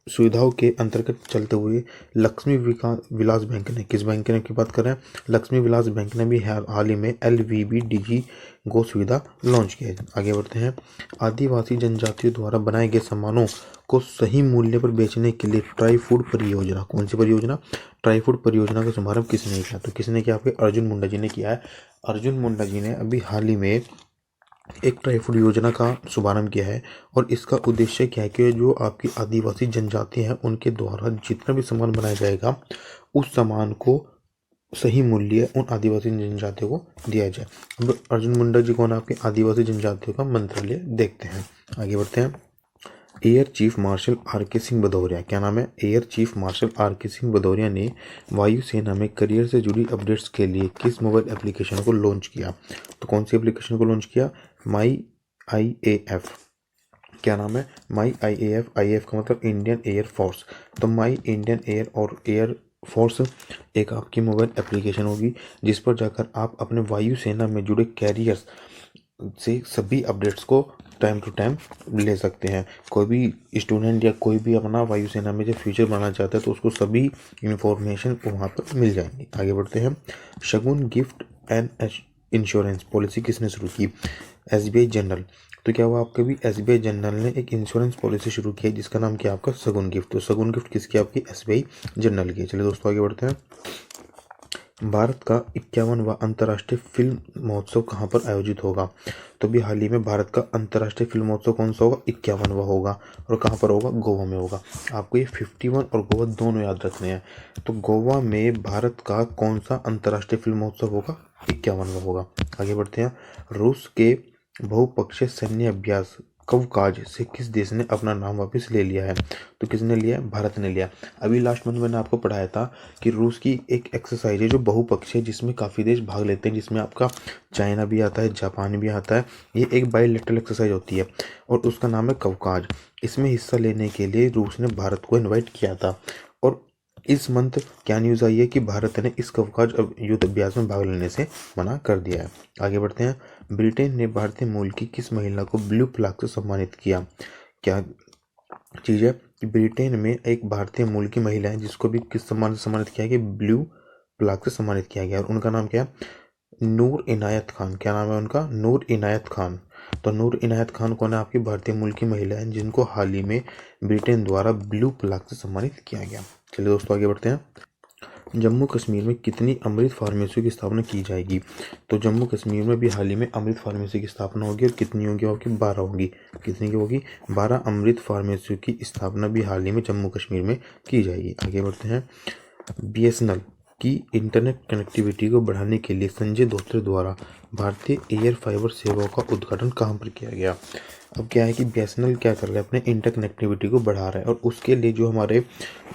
सुविधाओं के अंतर्गत चलते हुए लक्ष्मी विलास बैंक ने, किस बैंक ने की बात कर रहे हैं? लक्ष्मी विलास बैंक ने भी हाल ही में LVBDG गो सुविधा लॉन्च किया है। आगे बढ़ते हैं। आदिवासी जनजातियों द्वारा बनाए गए सामानों को सही मूल्य पर बेचने के लिए ट्राई फूड परियोजना, कौन सी परियोजना? ट्राई फूड परियोजना का शुभारंभ किसने किया? तो किसने किया? आपके अर्जुन मुंडा जी ने किया है। अर्जुन मुंडा जी ने अभी हाल ही में एक ट्राई फूड योजना का शुभारंभ किया है और इसका उद्देश्य क्या है कि जो आपकी आदिवासी जनजाति हैं उनके द्वारा जितना भी सामान बनाया जाएगा उस सामान को सही मूल्य उन आदिवासी जनजातियों को दिया जाए। अब अर्जुन मुंडा जी कौन? आपके आदिवासी जनजातियों का मंत्रालय देखते हैं। आगे बढ़ते हैं। Air chief marshal RK Singh Bhadauria, क्या नाम है? Air chief marshal RK Singh Bhadauria ने वायुसेना में करियर से जुड़ी अपडेट्स के लिए किस मोबाइल एप्लीकेशन को लॉन्च किया? तो कौन सी एप्लीकेशन को लॉन्च किया? माई IAF। क्या नाम है? माई IAF। IAF का मतलब इंडियन एयर फोर्स। तो माई इंडियन एयर और एयर फोर्स एक आपकी मोबाइल एप्लीकेशन होगी जिस पर जाकर आप अपने वायुसेना में जुड़े कैरियर्स से सभी अपडेट्स को टाइम टू टाइम ले सकते हैं। कोई भी स्टूडेंट या कोई भी अपना वायुसेना में जो फ्यूचर बनाना चाहता है तो उसको सभी इंफॉर्मेशन वहाँ पर मिल जाएंगी। आगे बढ़ते हैं। शगुन गिफ्ट एंड इंश्योरेंस पॉलिसी किसने शुरू की? SBI general. तो क्या हुआ? आपके भी SBI जनरल ने एक इंश्योरेंस पॉलिसी शुरू की है जिसका नाम क्या? आपका शगुन गिफ्ट। तो शगुन गिफ्ट किसकी? आपकी SBI जनरल की। चलिए दोस्तों आगे बढ़ते हैं। भारत का 51वां अंतर्राष्ट्रीय फिल्म महोत्सव कहाँ पर आयोजित होगा? तो भी हाल ही में भारत का अंतर्राष्ट्रीय फिल्म महोत्सव कौन सा होगा? 51वां होगा और कहाँ पर होगा? गोवा में होगा। आपको ये 51 और गोवा दोनों याद रखने हैं। तो गोवा में भारत का कौन सा अंतर्राष्ट्रीय फिल्म महोत्सव होगा? 51वां होगा। आगे बढ़ते हैं। रूस के बहुपक्षीय सैन्य अभ्यास कवकाज से किस देश ने अपना नाम वापस ले लिया है? तो किसने लिया है? भारत ने लिया। अभी लास्ट मंथ मैंने आपको पढ़ाया था कि रूस की एक एक्सरसाइज है जो बहुपक्षीय, जिसमें काफ़ी देश भाग लेते हैं, जिसमें आपका चाइना भी आता है, जापान भी आता है। ये एक बायलैटरल एक्सरसाइज होती है और उसका नाम है कवकाज। इसमें हिस्सा लेने के लिए रूस ने भारत को इन्वाइट किया था और इस मंथ क्या न्यूज़ आई है कि भारत ने इस कवकाज युद्ध अभ्यास में भाग लेने से मना कर दिया है। आगे बढ़ते हैं। ब्रिटेन ने भारतीय मूल की किस महिला को ब्लू प्लाग से सम्मानित किया? क्या चीज़ है कि ब्रिटेन में एक भारतीय मूल की महिला है जिसको भी किस सम्मान से सम्मानित किया गया? ब्लू प्लाग से सम्मानित किया गया और उनका नाम क्या है? नूर इनायत खान। क्या नाम है उनका? नूर इनायत खान। तो नूर इनायत खान कौन है? आपकी भारतीय मूल की महिला है जिनको हाल ही में ब्रिटेन द्वारा ब्लू प्लाग से सम्मानित किया गया। चलिए दोस्तों आगे बढ़ते हैं। जम्मू कश्मीर में कितनी अमृत फार्मेसियों की स्थापना की जाएगी? तो जम्मू कश्मीर में भी हाल ही में अमृत फार्मेसी की स्थापना होगी और कितनी होगी? आपकी 12 होगी। कितनी की होगी? 12 अमृत फार्मेसियों की स्थापना भी हाल ही में जम्मू कश्मीर में की जाएगी। आगे बढ़ते हैं। BSNL की इंटरनेट कनेक्टिविटी को बढ़ाने के लिए संजय धोत्रे द्वारा भारतीय एयर फाइबर सेवाओं का उद्घाटन कहाँ पर किया गया? अब क्या है कि BSNL क्या कर रहा है? अपने इंटर कनेक्टिविटी को बढ़ा रहा है और उसके लिए जो हमारे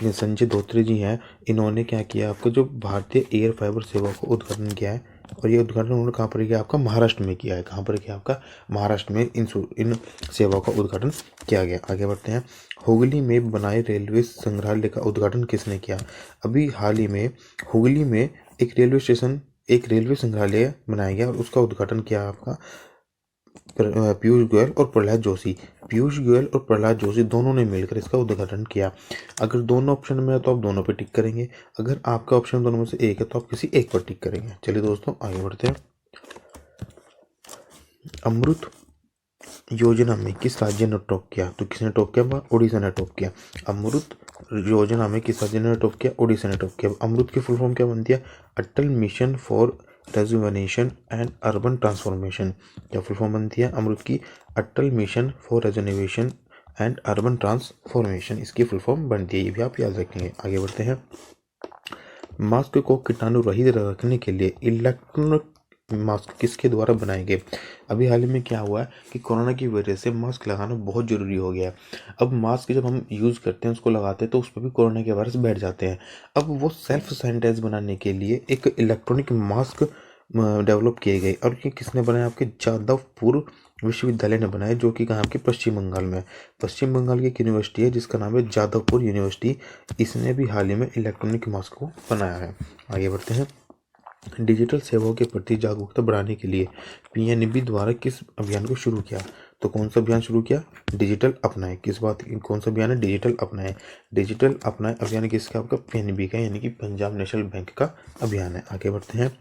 संजय धोत्रे जी हैं, इन्होंने क्या किया? आपको जो भारतीय एयर फाइबर सेवा का उद्घाटन किया है और ये उद्घाटन उन्होंने कहाँ पर किया? आपका महाराष्ट्र में किया है। कहाँ पर किया? आपका महाराष्ट्र में इन सेवाओं का उद्घाटन किया गया। आगे बढ़ते हैं। हुगली में बनाए रेलवे संग्रहालय का उद्घाटन किसने किया? अभी हाल ही में हुगली में एक रेलवे संग्रहालय बनाया गया और उसका उद्घाटन किया आपका पीयूष गोयल और प्रहलाद जोशी। पीयूष गोयल और प्रहलाद जोशी दोनों ने मिलकर इसका उद्घाटन किया। अगर दोनों ऑप्शन में है तो आप दोनों पे टिक करेंगे, अगर आपका ऑप्शन दोनों में से एक है तो आप किसी एक पर टिक करेंगे। चलिए दोस्तों आगे बढ़ते हैं। अमृत योजना में किस राज्य ने टॉप किया? तो किसने टॉप किया? उड़ीसा ने टॉप किया। अमृत योजना में किस राज्य ने टॉप किया? उड़ीसा ने टॉप किया। अमृत की फुल फॉर्म क्या बनती है? Atal mission for rejuvenation and urban transformation. क्या फुल फॉर्म बनती है अमृत की? Atal mission for rejuvenation and urban transformation, इसकी फुल फॉर्म बनती है। ये भी आप याद रखेंगे। आगे बढ़ते हैं। मास्क को कीटाणु रहित रखने के लिए इलेक्ट्रॉनिक मास्क किसके द्वारा बनाए गए? अभी हाल ही में क्या हुआ है कि कोरोना की वजह से मास्क लगाना बहुत ज़रूरी हो गया है। अब मास्क जब हम यूज़ करते हैं, उसको लगाते हैं, तो उस पर भी कोरोना के वायरस बैठ जाते हैं। अब वो सेल्फ सैनिटाइज बनाने के लिए एक इलेक्ट्रॉनिक मास्क डेवलप किए गए और ये किसने बनाया? आपके जादवपुर विश्वविद्यालय ने बनाया, जो कि कहाँ? आपके पश्चिम बंगाल में। पश्चिम बंगाल की एक यूनिवर्सिटी है जिसका नाम है जादवपुर यूनिवर्सिटी। इसने भी हाल ही में इलेक्ट्रॉनिक मास्क को बनाया है। आगे बढ़ते हैं। डिजिटल सेवाओं के प्रति जागरूकता बढ़ाने के लिए PNB द्वारा किस अभियान को शुरू किया? तो कौन सा अभियान शुरू किया? डिजिटल अपनाएं। किस बात की? कौन सा अभियान है? डिजिटल अपनाएं। डिजिटल अपनाएं अभियान किसका? आपका PNB का, यानी कि पंजाब नेशनल बैंक का अभियान है। आगे बढ़ते हैं।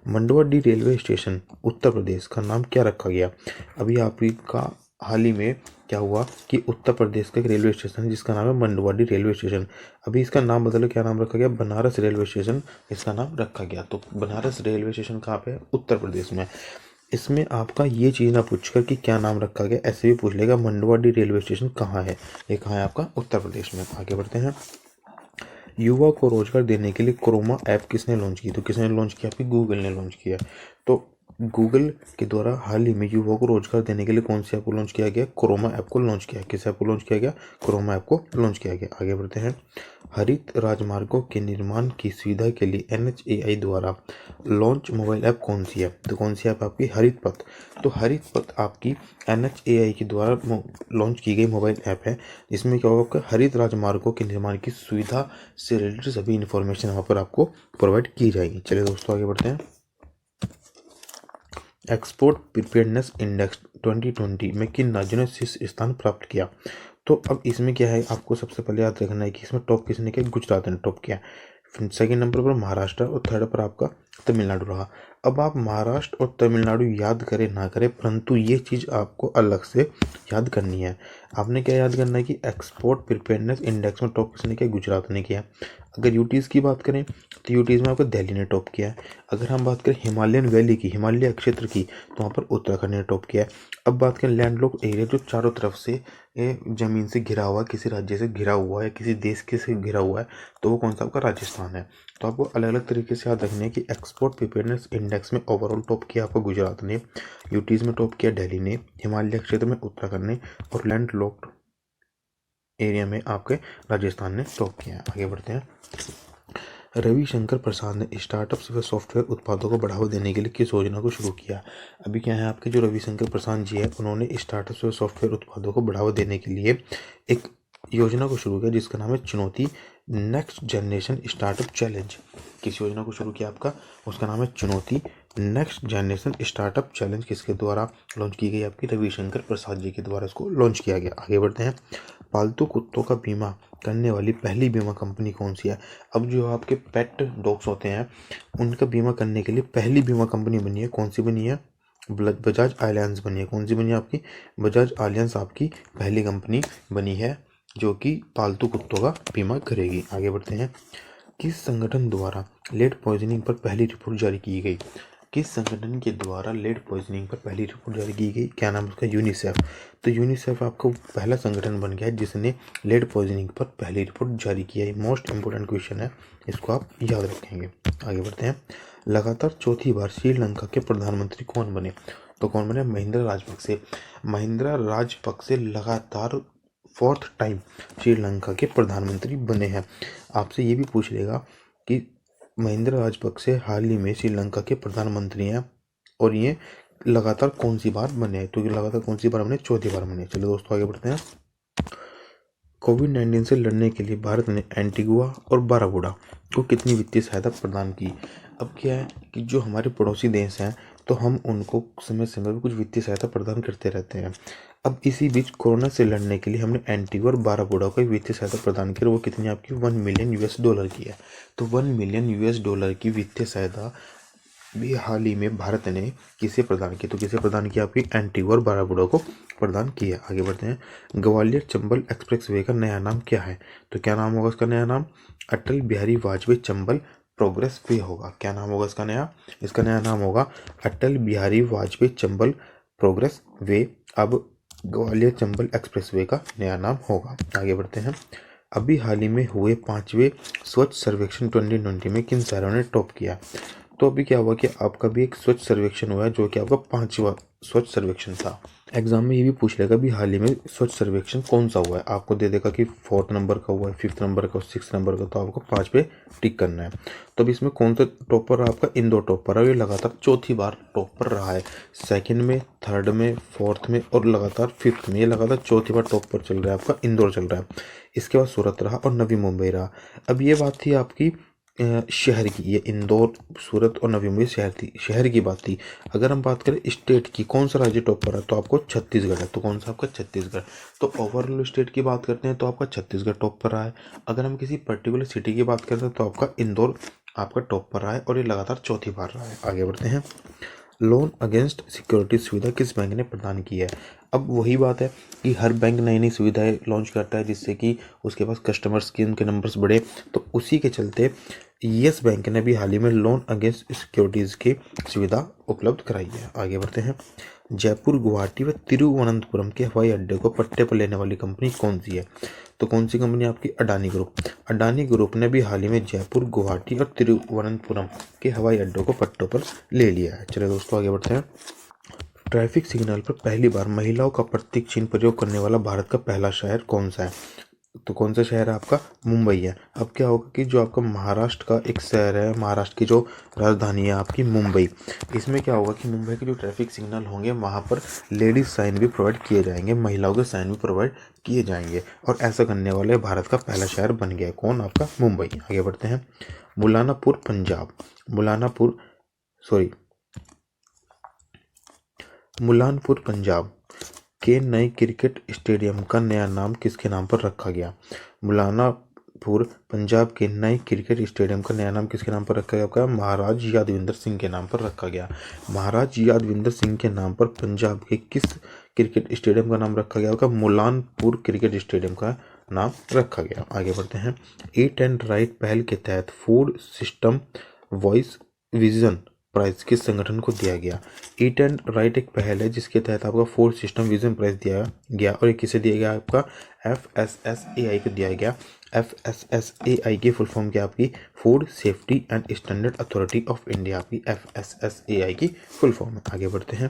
मंडुआडीह रेलवे स्टेशन उत्तर प्रदेश का नाम क्या रखा गया? अभी आपका हाल ही में क्या हुआ कि उत्तर प्रदेश का एक रेलवे स्टेशन है जिसका नाम है मंडुआडीह रेलवे स्टेशन। अभी इसका नाम बदल क्या नाम रखा गया? बनारस रेलवे स्टेशन इसका नाम रखा गया। तो बनारस रेलवे स्टेशन कहाँ पे है? उत्तर प्रदेश में। इसमें आपका ये चीज़ ना पूछकर कि क्या नाम रखा गया, ऐसे भी पूछ लेगा मंडुआडीह रेलवे स्टेशन कहाँ है। ये कहाँ है? आपका उत्तर प्रदेश में। आगे बढ़ते हैं। युवा को रोजगार देने के लिए क्रोमा ऐप किसने लॉन्च की? तो किसने लॉन्च किया? आपकी गूगल ने लॉन्च किया। तो गूगल के द्वारा हाल ही में युवाओं को रोजगार देने के लिए कौन सी ऐप को लॉन्च किया गया? क्रोमा ऐप को लॉन्च किया। किस ऐप को लॉन्च किया गया? क्रोमा ऐप को लॉन्च किया गया। आगे बढ़ते हैं। हरित राजमार्गों के निर्माण की सुविधा के लिए NHAI द्वारा लॉन्च मोबाइल ऐप कौन सी है? तो कौन सी ऐप? आपकी हरित पथ। तो हरित पथ आपकी NHAI के द्वारा लॉन्च की गई मोबाइल ऐप है, जिसमें क्या होगा? आपका हरित राजमार्गों के निर्माण की सुविधा से रिलेटेड सभी इन्फॉर्मेशन वहाँ पर आपको प्रोवाइड की जाएगी। चलिए दोस्तों आगे बढ़ते हैं। एक्सपोर्ट प्रिपेयर्डनेस इंडेक्स 2020 में किन राज्यों ने शीर्ष स्थान प्राप्त किया? तो अब इसमें क्या है, आपको सबसे पहले याद रखना है कि इसमें टॉप किसने किया? गुजरात ने टॉप किया। सेकेंड नंबर पर महाराष्ट्र और थर्ड पर आपका तमिलनाडु रहा। अब आप महाराष्ट्र और तमिलनाडु याद करें ना करें, परंतु ये चीज़ आपको अलग से याद करनी है। आपने क्या याद करना है कि एक्सपोर्ट प्रिपेयर्डनेस इंडेक्स में टॉप किसने किया? गुजरात ने किया। अगर यूटीज़ की बात करें तो यूटीज़ में आपको दिल्ली ने टॉप किया है। अगर हम बात करें हिमालयन वैली की, हिमालय क्षेत्र की, तो वहाँ पर उत्तराखंड ने टॉप किया है। अब बात करें लैंडलॉक्ड एरिया, जो चारों तरफ से ज़मीन से घिरा हुआ, किसी राज्य से घिरा हुआ है, किसी देश के से घिरा हुआ है, तो वो कौन सा? आपका राजस्थान है। तो आपको अलग अलग तरीके से याद रखना है कि एक्सपोर्ट प्रिपेयरनेस इंडेक्स में ओवरऑल टॉप किया आपका गुजरात ने, यूटीज में टॉप किया दिल्ली ने, हिमालय क्षेत्र में उत्तराखंड ने और लैंड लॉक्ड एरिया में आपके राजस्थान ने टॉप किया है। आगे बढ़ते हैं। रविशंकर प्रसाद ने स्टार्टअप्स व सॉफ्टवेयर उत्पादों को बढ़ावा देने के लिए किस योजना को शुरू किया। अभी क्या है आपके जो रविशंकर प्रसाद जी है उन्होंने स्टार्टअप्स व सॉफ्टवेयर उत्पादों को बढ़ावा देने के लिए एक योजना को शुरू किया जिसका नाम है चुनौती नेक्स्ट जनरेशन स्टार्टअप चैलेंज। किस योजना को शुरू किया आपका, उसका नाम है चुनौती नेक्स्ट जनरेशन स्टार्टअप चैलेंज। किसके द्वारा लॉन्च की गई आपकी, रविशंकर प्रसाद जी के द्वारा इसको लॉन्च किया गया। आगे बढ़ते हैं। पालतू कुत्तों का बीमा करने वाली पहली बीमा कंपनी कौन सी है। अब जो आपके पेट डॉग्स होते हैं उनका बीमा करने के लिए पहली बीमा कंपनी बनी है, कौन सी बनी है, बजाज आलियांज बनी है। कौन सी बनी है आपकी, बजाज आलियांज आपकी पहली कंपनी बनी है जो कि पालतू कुत्तों का बीमा करेगी। आगे बढ़ते हैं। किस संगठन द्वारा लेड पॉइजनिंग पर पहली रिपोर्ट जारी की गई। किस संगठन के द्वारा लेड पॉइजनिंग पर पहली रिपोर्ट जारी की गई, क्या नाम उसका, यूनिसेफ। तो यूनिसेफ आपका पहला संगठन बन गया है जिसने लेड पॉइजनिंग पर पहली रिपोर्ट जारी किया है। मोस्ट इंपोर्टेंट क्वेश्चन है, इसको आप याद रखेंगे। आगे बढ़ते हैं। लगातार चौथी बार श्रीलंका के प्रधानमंत्री कौन बने। तो कौन बने, महिंद्रा राजपक्षे। महिंद्रा राजपक्षे लगातार 4th टाइम श्रीलंका के प्रधानमंत्री बने हैं। आपसे ये भी पूछ लेगा कि महिंद्रा राजपक्षे हाल ही में श्रीलंका के प्रधानमंत्री हैं और ये लगातार कौन सी बार बने हैं, तो ये लगातार कौन सी बार बने, चौथी बार बने। चलो दोस्तों आगे बढ़ते हैं। कोविड-19 से लड़ने के लिए भारत ने एंटीगुआ और बारबुडा को कितनी वित्तीय सहायता प्रदान की। अब क्या है कि जो हमारे पड़ोसी देश हैं तो हम उनको समय समय पर कुछ वित्तीय सहायता प्रदान करते रहते हैं। अब इसी बीच कोरोना से लड़ने के लिए हमने एंटीगुआ और बारबुडा को वित्तीय सहायता प्रदान की, वो कितनी आपकी $1 मिलियन की है। तो $1 मिलियन की वित्तीय सहायता भी हाल ही में भारत ने किसे प्रदान की, तो किसे प्रदान किया, आपकी एंटीगुआ और बारबुडा को प्रदान किया। आगे बढ़ते हैं। ग्वालियर चंबल एक्सप्रेसवे का नया नाम क्या है। तो क्या नाम होगा इसका नया नाम, अटल बिहारी वाजपेयी चंबल प्रोग्रेस वे होगा। क्या नाम होगा इसका नया नाम होगा अटल बिहारी वाजपेयी चंबल प्रोग्रेस वे। अब ग्वालियर चंबल एक्सप्रेसवे का नया नाम होगा। आगे बढ़ते हैं। अभी हाल ही में हुए 5वें स्वच्छ सर्वेक्षण 2020 में किन शहरों ने टॉप किया। तो अभी क्या हुआ कि आपका भी एक स्वच्छ सर्वेक्षण हुआ है जो कि आपका 5वां स्वच्छ सर्वेक्षण था। एग्जाम में ये भी पूछ लेगा भी हाल ही में स्वच्छ सर्वेक्षण कौन सा हुआ है, आपको दे देगा कि 4th नंबर का हुआ है, 5th नंबर का, 6th नंबर का, तो आपको 5 पे टिक करना है। तो अभी इसमें कौन सा टॉपर रहा आपका, इंदौर टॉपर है, ये लगातार चौथी बार टॉपर रहा है। 2nd में, 3rd में, 4th में और लगातार 5th में, ये लगातार चौथी बार टॉपर चल रहा है आपका, इंदौर चल रहा है। इसके बाद सूरत रहा और नवी मुंबई रहा। अब ये बात थी आपकी शहर की, ये इंदौर, सूरत और नवी मुंबई शहर की बात थी। अगर हम बात करें स्टेट की, कौन सा राज्य टॉप पर है, तो आपको छत्तीसगढ़ है। तो कौन सा आपका, छत्तीसगढ़। तो ओवरऑल स्टेट की बात करते हैं तो आपका छत्तीसगढ़ टॉप पर रहा है। अगर हम किसी पर्टिकुलर सिटी की बात करते हैं तो आपका इंदौर आपका टॉप पर रहा है और ये लगातार चौथी बार रहा है। आगे बढ़ते हैं। लोन अगेंस्ट सिक्योरिटी सुविधा किस बैंक ने प्रदान की है। अब वही बात है कि हर बैंक नई नई सुविधाएं लॉन्च करता है जिससे कि उसके पास कस्टमर्स की उनके नंबर्स बढ़े, तो उसी के चलते यस बैंक ने भी हाल ही में लोन अगेंस्ट सिक्योरिटीज़ की सुविधा उपलब्ध कराई है। आगे बढ़ते हैं। जयपुर, गुवाहाटी व तिरुवनंतपुरम के हवाई अड्डे को पट्टे पर लेने वाली कंपनी कौन सी है। तो कौन सी कंपनी आपकी, अडानी ग्रुप। अडानी ग्रुप ने भी हाल ही में जयपुर, गुवाहाटी और तिरुवनंतपुरम के हवाई अड्डों को पट्टों पर ले लिया है। चलिए दोस्तों आगे बढ़ते हैं। ट्रैफिक सिग्नल पर पहली बार महिलाओं का प्रतीक चिन्ह प्रयोग करने वाला भारत का पहला शहर कौन सा है। तो कौन सा शहर है आपका, मुंबई है। अब क्या होगा कि जो आपका महाराष्ट्र का एक शहर है, महाराष्ट्र की जो राजधानी है आपकी मुंबई, इसमें क्या होगा कि मुंबई के जो ट्रैफिक सिग्नल होंगे वहाँ पर लेडीज साइन भी प्रोवाइड किए जाएंगे, महिलाओं के साइन भी प्रोवाइड किए जाएंगे और ऐसा करने वाले भारत का पहला शहर बन गया। कौन, आपका मुंबई। आगे बढ़ते हैं। मुलानापुर पंजाब, मुलानपुर पंजाब के नए क्रिकेट स्टेडियम का नया नाम किसके नाम पर रखा गया। मुलानापुर पंजाब के नए क्रिकेट स्टेडियम का नया नाम किसके नाम पर रखा गया, आपका महाराज यादविंदर सिंह के नाम पर रखा गया। महाराज यादविंदर सिंह के नाम पर पंजाब के किस क्रिकेट स्टेडियम का नाम रखा गया, आपका मुलानपुर क्रिकेट स्टेडियम का नाम रखा गया। आगे बढ़ते हैं। ईट एंड राइट पहल के तहत food system voice vision prize किस संगठन को दिया गया। ईट एंड राइट एक पहल है जिसके तहत आपका फूड सिस्टम विजन प्राइज दिया गया और ये किसे दिया गया, आपका FSSAI को दिया गया। FSSAI की फुल फॉर्म क्या आपकी? Food safety and standard authority of India, आपकी FSSAI की फुल फॉर्म है। आगे बढ़ते हैं।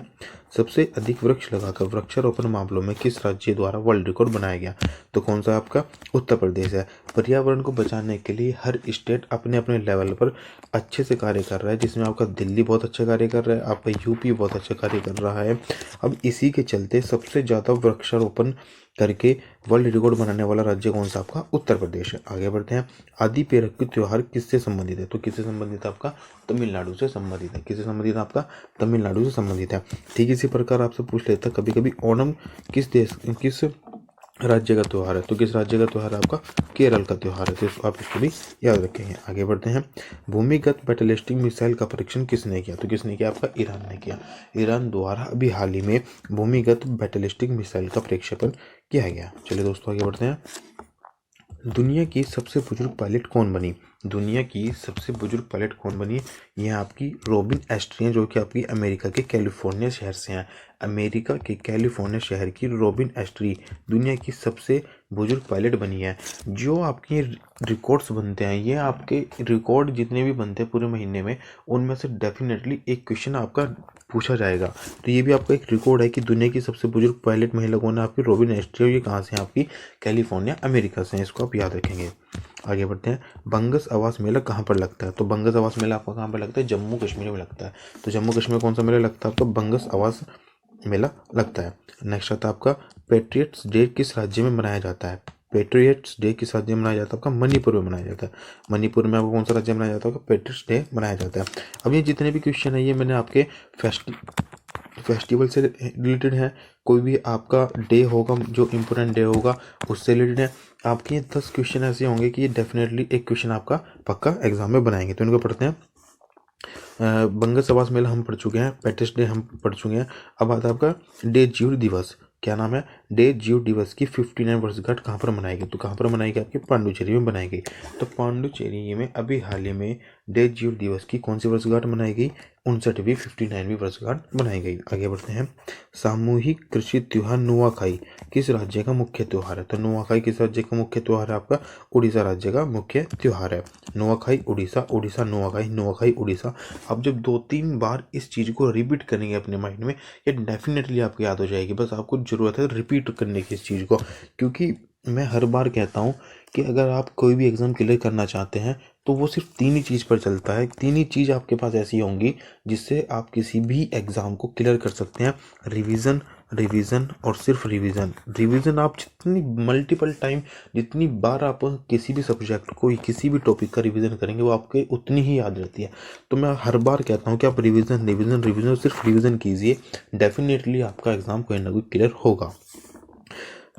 सबसे अधिक वृक्ष लगाकर वृक्षारोपण मामलों में किस राज्य द्वारा वर्ल्ड रिकॉर्ड बनाया गया? तो कौन सा आपका? उत्तर प्रदेश है। पर्यावरण को बचाने के लिए हर स्टेट अपने अपने लेवल पर अच्छे से कार्य कर रहा है, जिसमें आपका दिल्ली बहुत अच्छा कार्य कर रहा है, आपका यूपी बहुत अच्छा कार्य कर रहा है। अब इसी के चलते सबसे ज़्यादा वृक्षारोपण करके वर्ल्ड रिकॉर्ड बनाने वाला राज्य कौन सा? आपका उत्तर प्रदेश है। आगे बढ़ते हैं। आदि पेरक त्योहार किससे संबंधित है? तो किससे संबंधित है? आपका तमिलनाडु से संबंधित है। किससे संबंधित है? आपका तमिलनाडु से संबंधित है। ठीक इसी प्रकार आपसे पूछ लेता है कभी कभी ओणम किस राज्य का त्यौहार है? तो किस राज्य का त्यौहार है? आपका केरल का त्यौहार है। तो आप इसको भी याद रखेंगे। आगे बढ़ते हैं। भूमिगत बैलिस्टिक मिसाइल का परीक्षण किसने किया? तो किसने किया? आपका ईरान ने किया। ईरान द्वारा अभी हाल ही में भूमिगत बैलिस्टिक मिसाइल का प्रक्षेपण किया गया। चलिए दोस्तों आगे बढ़ते हैं। दुनिया की सबसे बुजुर्ग पायलट कौन बनी? दुनिया की सबसे बुजुर्ग पायलट कौन बनी? यह आपकी रॉबिन एस्ट्री, जो कि आपकी अमेरिका के कैलिफोर्निया शहर से हैं। अमेरिका के कैलिफोर्निया शहर की रॉबिन एस्ट्री दुनिया की सबसे बुजुर्ग पायलट बनी है। जो आपके रिकॉर्ड्स बनते हैं, ये आपके रिकॉर्ड जितने भी बनते हैं पूरे महीने में, उनमें से डेफिनेटली एक क्वेश्चन आपका पूछा जाएगा। तो ये भी आपका एक रिकॉर्ड है कि दुनिया की सबसे बुजुर्ग पायलट महिला कौन है? आपकी रॉबिन एस्ट्री। और ये कहाँ से है? आपकी कैलिफोर्निया अमेरिका से हैं। इसको आप याद रखेंगे। आगे बढ़ते हैं। बंगस आवास मेला कहाँ पर लगता है? तो बंगस आवास मेला आपका कहाँ पर लगता है? जम्मू कश्मीर में लगता है। तो जम्मू कश्मीर में कौन सा मेला लगता है? आपका बंगस आवास मेला लगता है। नेक्स्ट आता है आपका पेट्रियट्स डे किस राज्य में मनाया जाता है? पेट्रियट्स डे किस राज्य में मनाया जाता है? आपका मणिपुर में मनाया जाता है। मणिपुर में आपको कौन सा राज्य मनाया जाता है? पेट्रियट्स डे मनाया जाता है। अब ये जितने भी क्वेश्चन है ये मैंने आपके फेस्टिवल से रिलेटेड है। कोई भी आपका डे होगा जो इम्पोर्टेंट डे होगा उससे रिलेटेड है। आपके 10 क्वेश्चन ऐसे होंगे कि ये डेफिनेटली एक क्वेश्चन आपका पक्का एग्जाम में बनाएंगे। तो इनको पढ़ते हैं। बंगस आवास मेला हम पढ़ चुके हैं, पेट्रियट्स डे हम पढ़ चुके हैं। अब आता है आपका डे ज्यूड दिवस। क्या नाम है? डे ज्यूड दिवस की 59 वर्षगांठ कहाँ पर मनाई गई? तो कहाँ पर मनाई गई? आपकी पांडुचेरी में बनाई गई। तो पांडुचेरी में अभी हाल ही में डे ज्यूड दिवस की कौन सी वर्षगांठ मनाई गई? 59वीं 59वीं वर्षगांठ बनाई गई। आगे बढ़ते हैं। सामूहिक कृषि त्योहार नुआखाई किस राज्य का मुख्य त्योहार है? तो नुआखाई किस राज्य का मुख्य त्योहार है? आपका उड़ीसा राज्य का मुख्य त्योहार है। नुआखाई उड़ीसा, उड़ीसा नुआखाई, नुआखाई उड़ीसा। आप जब 2-3 बार इस चीज़ को रिपीट करेंगे अपने माइंड में, ये डेफिनेटली आपको याद हो जाएगी। बस आपको ज़रूरत है रिपीट करने की इस चीज़ को, क्योंकि मैं हर बार कहता हूँ कि अगर आप कोई भी एग्ज़ाम क्लियर करना चाहते हैं तो वो सिर्फ 3 ही चीज़ पर चलता है। 3 ही चीज़ आपके पास ऐसी होंगी जिससे आप किसी भी एग्ज़ाम को क्लियर कर सकते हैं। रिवीजन, रिवीजन और सिर्फ रिवीजन। रिवीजन आप जितनी मल्टीपल टाइम, जितनी बार आप किसी भी सब्जेक्ट को, किसी भी टॉपिक का रिवीजन करेंगे, वो आपके उतनी ही याद रहती है। तो मैं हर बार कहता हूँ कि आप रिवीजन, रिवीजन, रिवीजन और सिर्फ रिवीजन कीजिए। डेफिनेटली आपका एग्ज़ाम कोई ना कोई क्लियर होगा।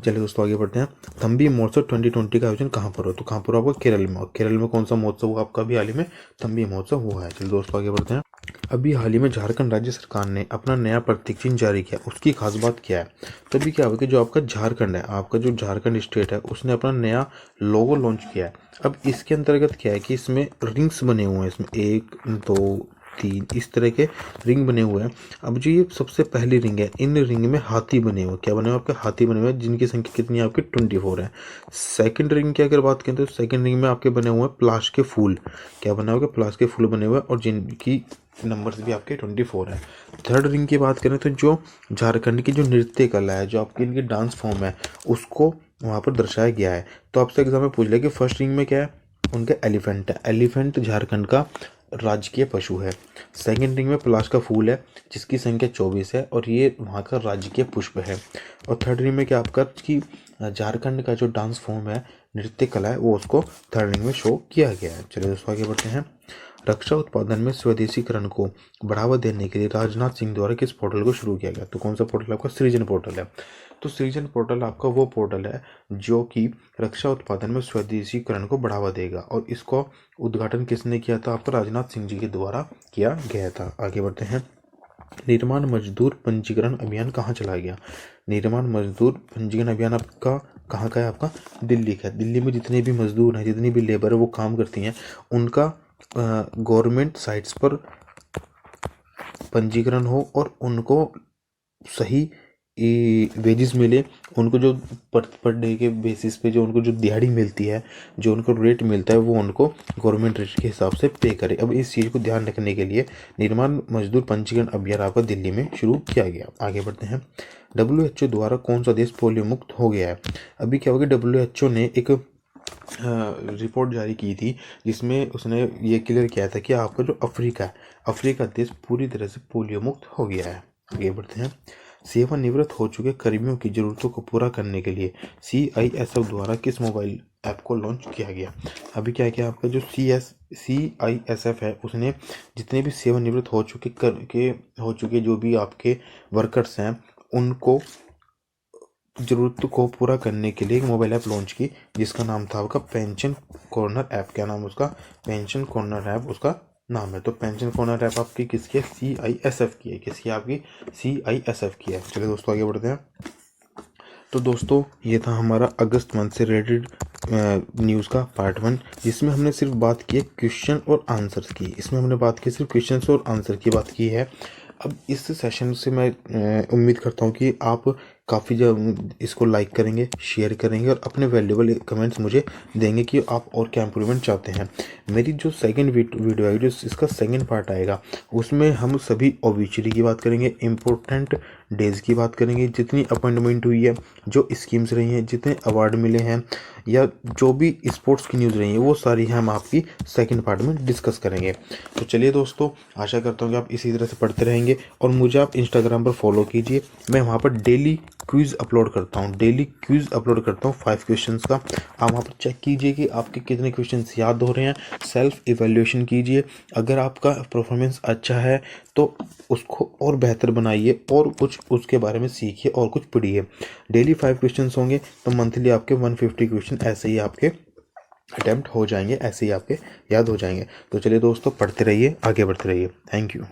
चलिए दोस्तों आगे बढ़ते हैं। थम्बी महोत्सव 2020 का आयोजन कहाँ पर हो? तो कहाँ पर होगा? केरल में। और केरल में कौन सा महोत्सव हुआ आपका? अभी हाल ही में थम्बी महोत्सव हुआ है। चलिए दोस्तों आगे बढ़ते हैं। अभी हाल ही में झारखंड राज्य सरकार ने अपना नया प्रतीक चिन्ह जारी किया, उसकी खास बात क्या है? तभी क्या होगा कि जो आपका झारखंड है, आपका जो झारखंड स्टेट है, उसने अपना नया लोगो लॉन्च किया है। अब इसके अंतर्गत क्या है कि इसमें रिंग्स बने हुए हैं, इसमें 1, 2, 3 इस तरह के रिंग बने हुए हैं। अब जो ये सबसे पहली रिंग है, इन रिंग में हाथी बने हुए। क्या बने हुए? आपके हाथी बने हुए हैं, जिनकी संख्या कितनी है? आपकी 24 है। सेकंड रिंग की अगर बात करें तो सेकंड रिंग में आपके बने हुए हैं प्लास के फूल। क्या बना हुआ? प्लास के फूल बने हुए हैं और जिनकी नंबर्स भी आपके 24 है। थर्ड रिंग की बात करें तो जो झारखंड की जो नृत्य कला है, जो आपकी इनकी डांस फॉर्म है, उसको वहाँ पर दर्शाया गया है। तो आपसे एग्जाम में पूछ लिया कि फर्स्ट रिंग में क्या है? उनका एलिफेंट है। एलिफेंट झारखंड का राजकीय पशु है। सेकंड रिंग में पलाश का फूल है जिसकी संख्या 24 है और ये वहाँ का राजकीय पुष्प है। और थर्ड रिंग में क्या आपका कि झारखंड का जो डांस फॉर्म है, नृत्य कला है, वो उसको थर्ड रिंग में शो किया गया है। चलिए दोस्तों आगे बढ़ते हैं। रक्षा उत्पादन में स्वदेशीकरण को बढ़ावा देने के लिए राजनाथ सिंह द्वारा किस पोर्टल को शुरू किया गया? तो कौन सा पोर्टल? आपका सृजन पोर्टल है। तो सृजन पोर्टल आपका वो पोर्टल है जो कि रक्षा उत्पादन में स्वदेशीकरण को बढ़ावा देगा, और इसको उद्घाटन किसने किया था? आपका राजनाथ सिंह जी के द्वारा किया गया था। आगे बढ़ते हैं। निर्माण मजदूर पंजीकरण अभियान कहाँ चलाया गया? निर्माण मजदूर पंजीकरण अभियान आपका कहाँ का है? आपका दिल्ली का है। दिल्ली में जितने भी मजदूर हैं, जितनी भी लेबर है, वो काम करती हैं, उनका गवर्नमेंट साइट्स पर पंजीकरण हो और उनको सही वेजेस मिले, उनको जो पर डे के बेसिस पे जो उनको जो दिहाड़ी मिलती है, जो उनको रेट मिलता है, वो उनको गवर्नमेंट रेट के हिसाब से पे करे। अब इस चीज़ को ध्यान रखने के लिए निर्माण मजदूर पंजीकरण अभियान आपका दिल्ली में शुरू किया गया। आगे बढ़ते हैं। WHO द्वारा कौन सा देश पोलियो मुक्त हो गया है? अभी क्या होगा, WHO ने एक रिपोर्ट जारी की थी जिसमें उसने ये क्लियर किया था कि आपका जो अफ्रीका देश पूरी तरह से पोलियो मुक्त हो गया है। आगे बढ़ते हैं। सेवानिवृत्त हो चुके कर्मियों की जरूरतों को पूरा करने के लिए CISF द्वारा किस मोबाइल ऐप को लॉन्च किया गया? अभी क्या क्या आपका जो CISF है, उसने जितने भी सेवानिवृत्त हो चुके जो भी आपके वर्कर्स हैं, उनको जरूरत को पूरा करने के लिए एक मोबाइल ऐप लॉन्च की, जिसका नाम था आपका पेंशन कॉर्नर ऐप। क्या नाम उसका? पेंशन कॉर्नर ऐप उसका नाम है। तो पेंशन कॉर्नर ऐप आपकी किसकी है? CISF की है। किसकी? आपकी CISF की है। चलिए दोस्तों आगे बढ़ते हैं। तो दोस्तों ये था हमारा अगस्त मंथ से रिलेटेड न्यूज़ का पार्ट 1, जिसमें हमने सिर्फ बात की है क्वेश्चन और आंसर्स की। इसमें हमने बात की सिर्फ क्वेश्चन और आंसर की बात की है। अब इस सेशन से मैं उम्मीद करता हूँ कि आप काफ़ी जब इसको लाइक करेंगे, शेयर करेंगे और अपने वैल्यूएबल कमेंट्स मुझे देंगे कि आप और क्या इंप्रूवमेंट चाहते हैं। मेरी जो सेकंड वीडियो है, जो इसका सेकंड पार्ट आएगा, उसमें हम सभी ओबिचुरी की बात करेंगे, इम्पोर्टेंट डेज की बात करेंगे, जितनी अपॉइंटमेंट हुई है, जो स्कीम्स रही हैं, जितने अवार्ड मिले हैं, या जो भी स्पोर्ट्स की न्यूज़ रही है, वो सारी हम आपकी सेकंड पार्ट में डिस्कस करेंगे। तो चलिए दोस्तों, आशा करता हूँ कि आप इसी तरह से पढ़ते रहेंगे और मुझे आप इंस्टाग्राम पर फॉलो कीजिए। मैं वहाँ पर डेली क्विज़ अपलोड करता हूँ 5 क्वेश्चंस का। आप वहाँ पर चेक कीजिए कि आपके कितने क्वेश्चंस याद हो रहे हैं, सेल्फ इवैल्यूएशन कीजिए। अगर आपका परफॉर्मेंस अच्छा है तो उसको और बेहतर बनाइए और कुछ उसके बारे में सीखिए और कुछ पढ़िए। डेली 5 क्वेश्चंस होंगे तो मंथली आपके 150 क्वेश्चन ऐसे ही आपके अटैम्प्ट हो जाएंगे, ऐसे ही आपके याद हो जाएंगे। तो चलिए दोस्तों, पढ़ते रहिए, आगे बढ़ते रहिए। Thank you.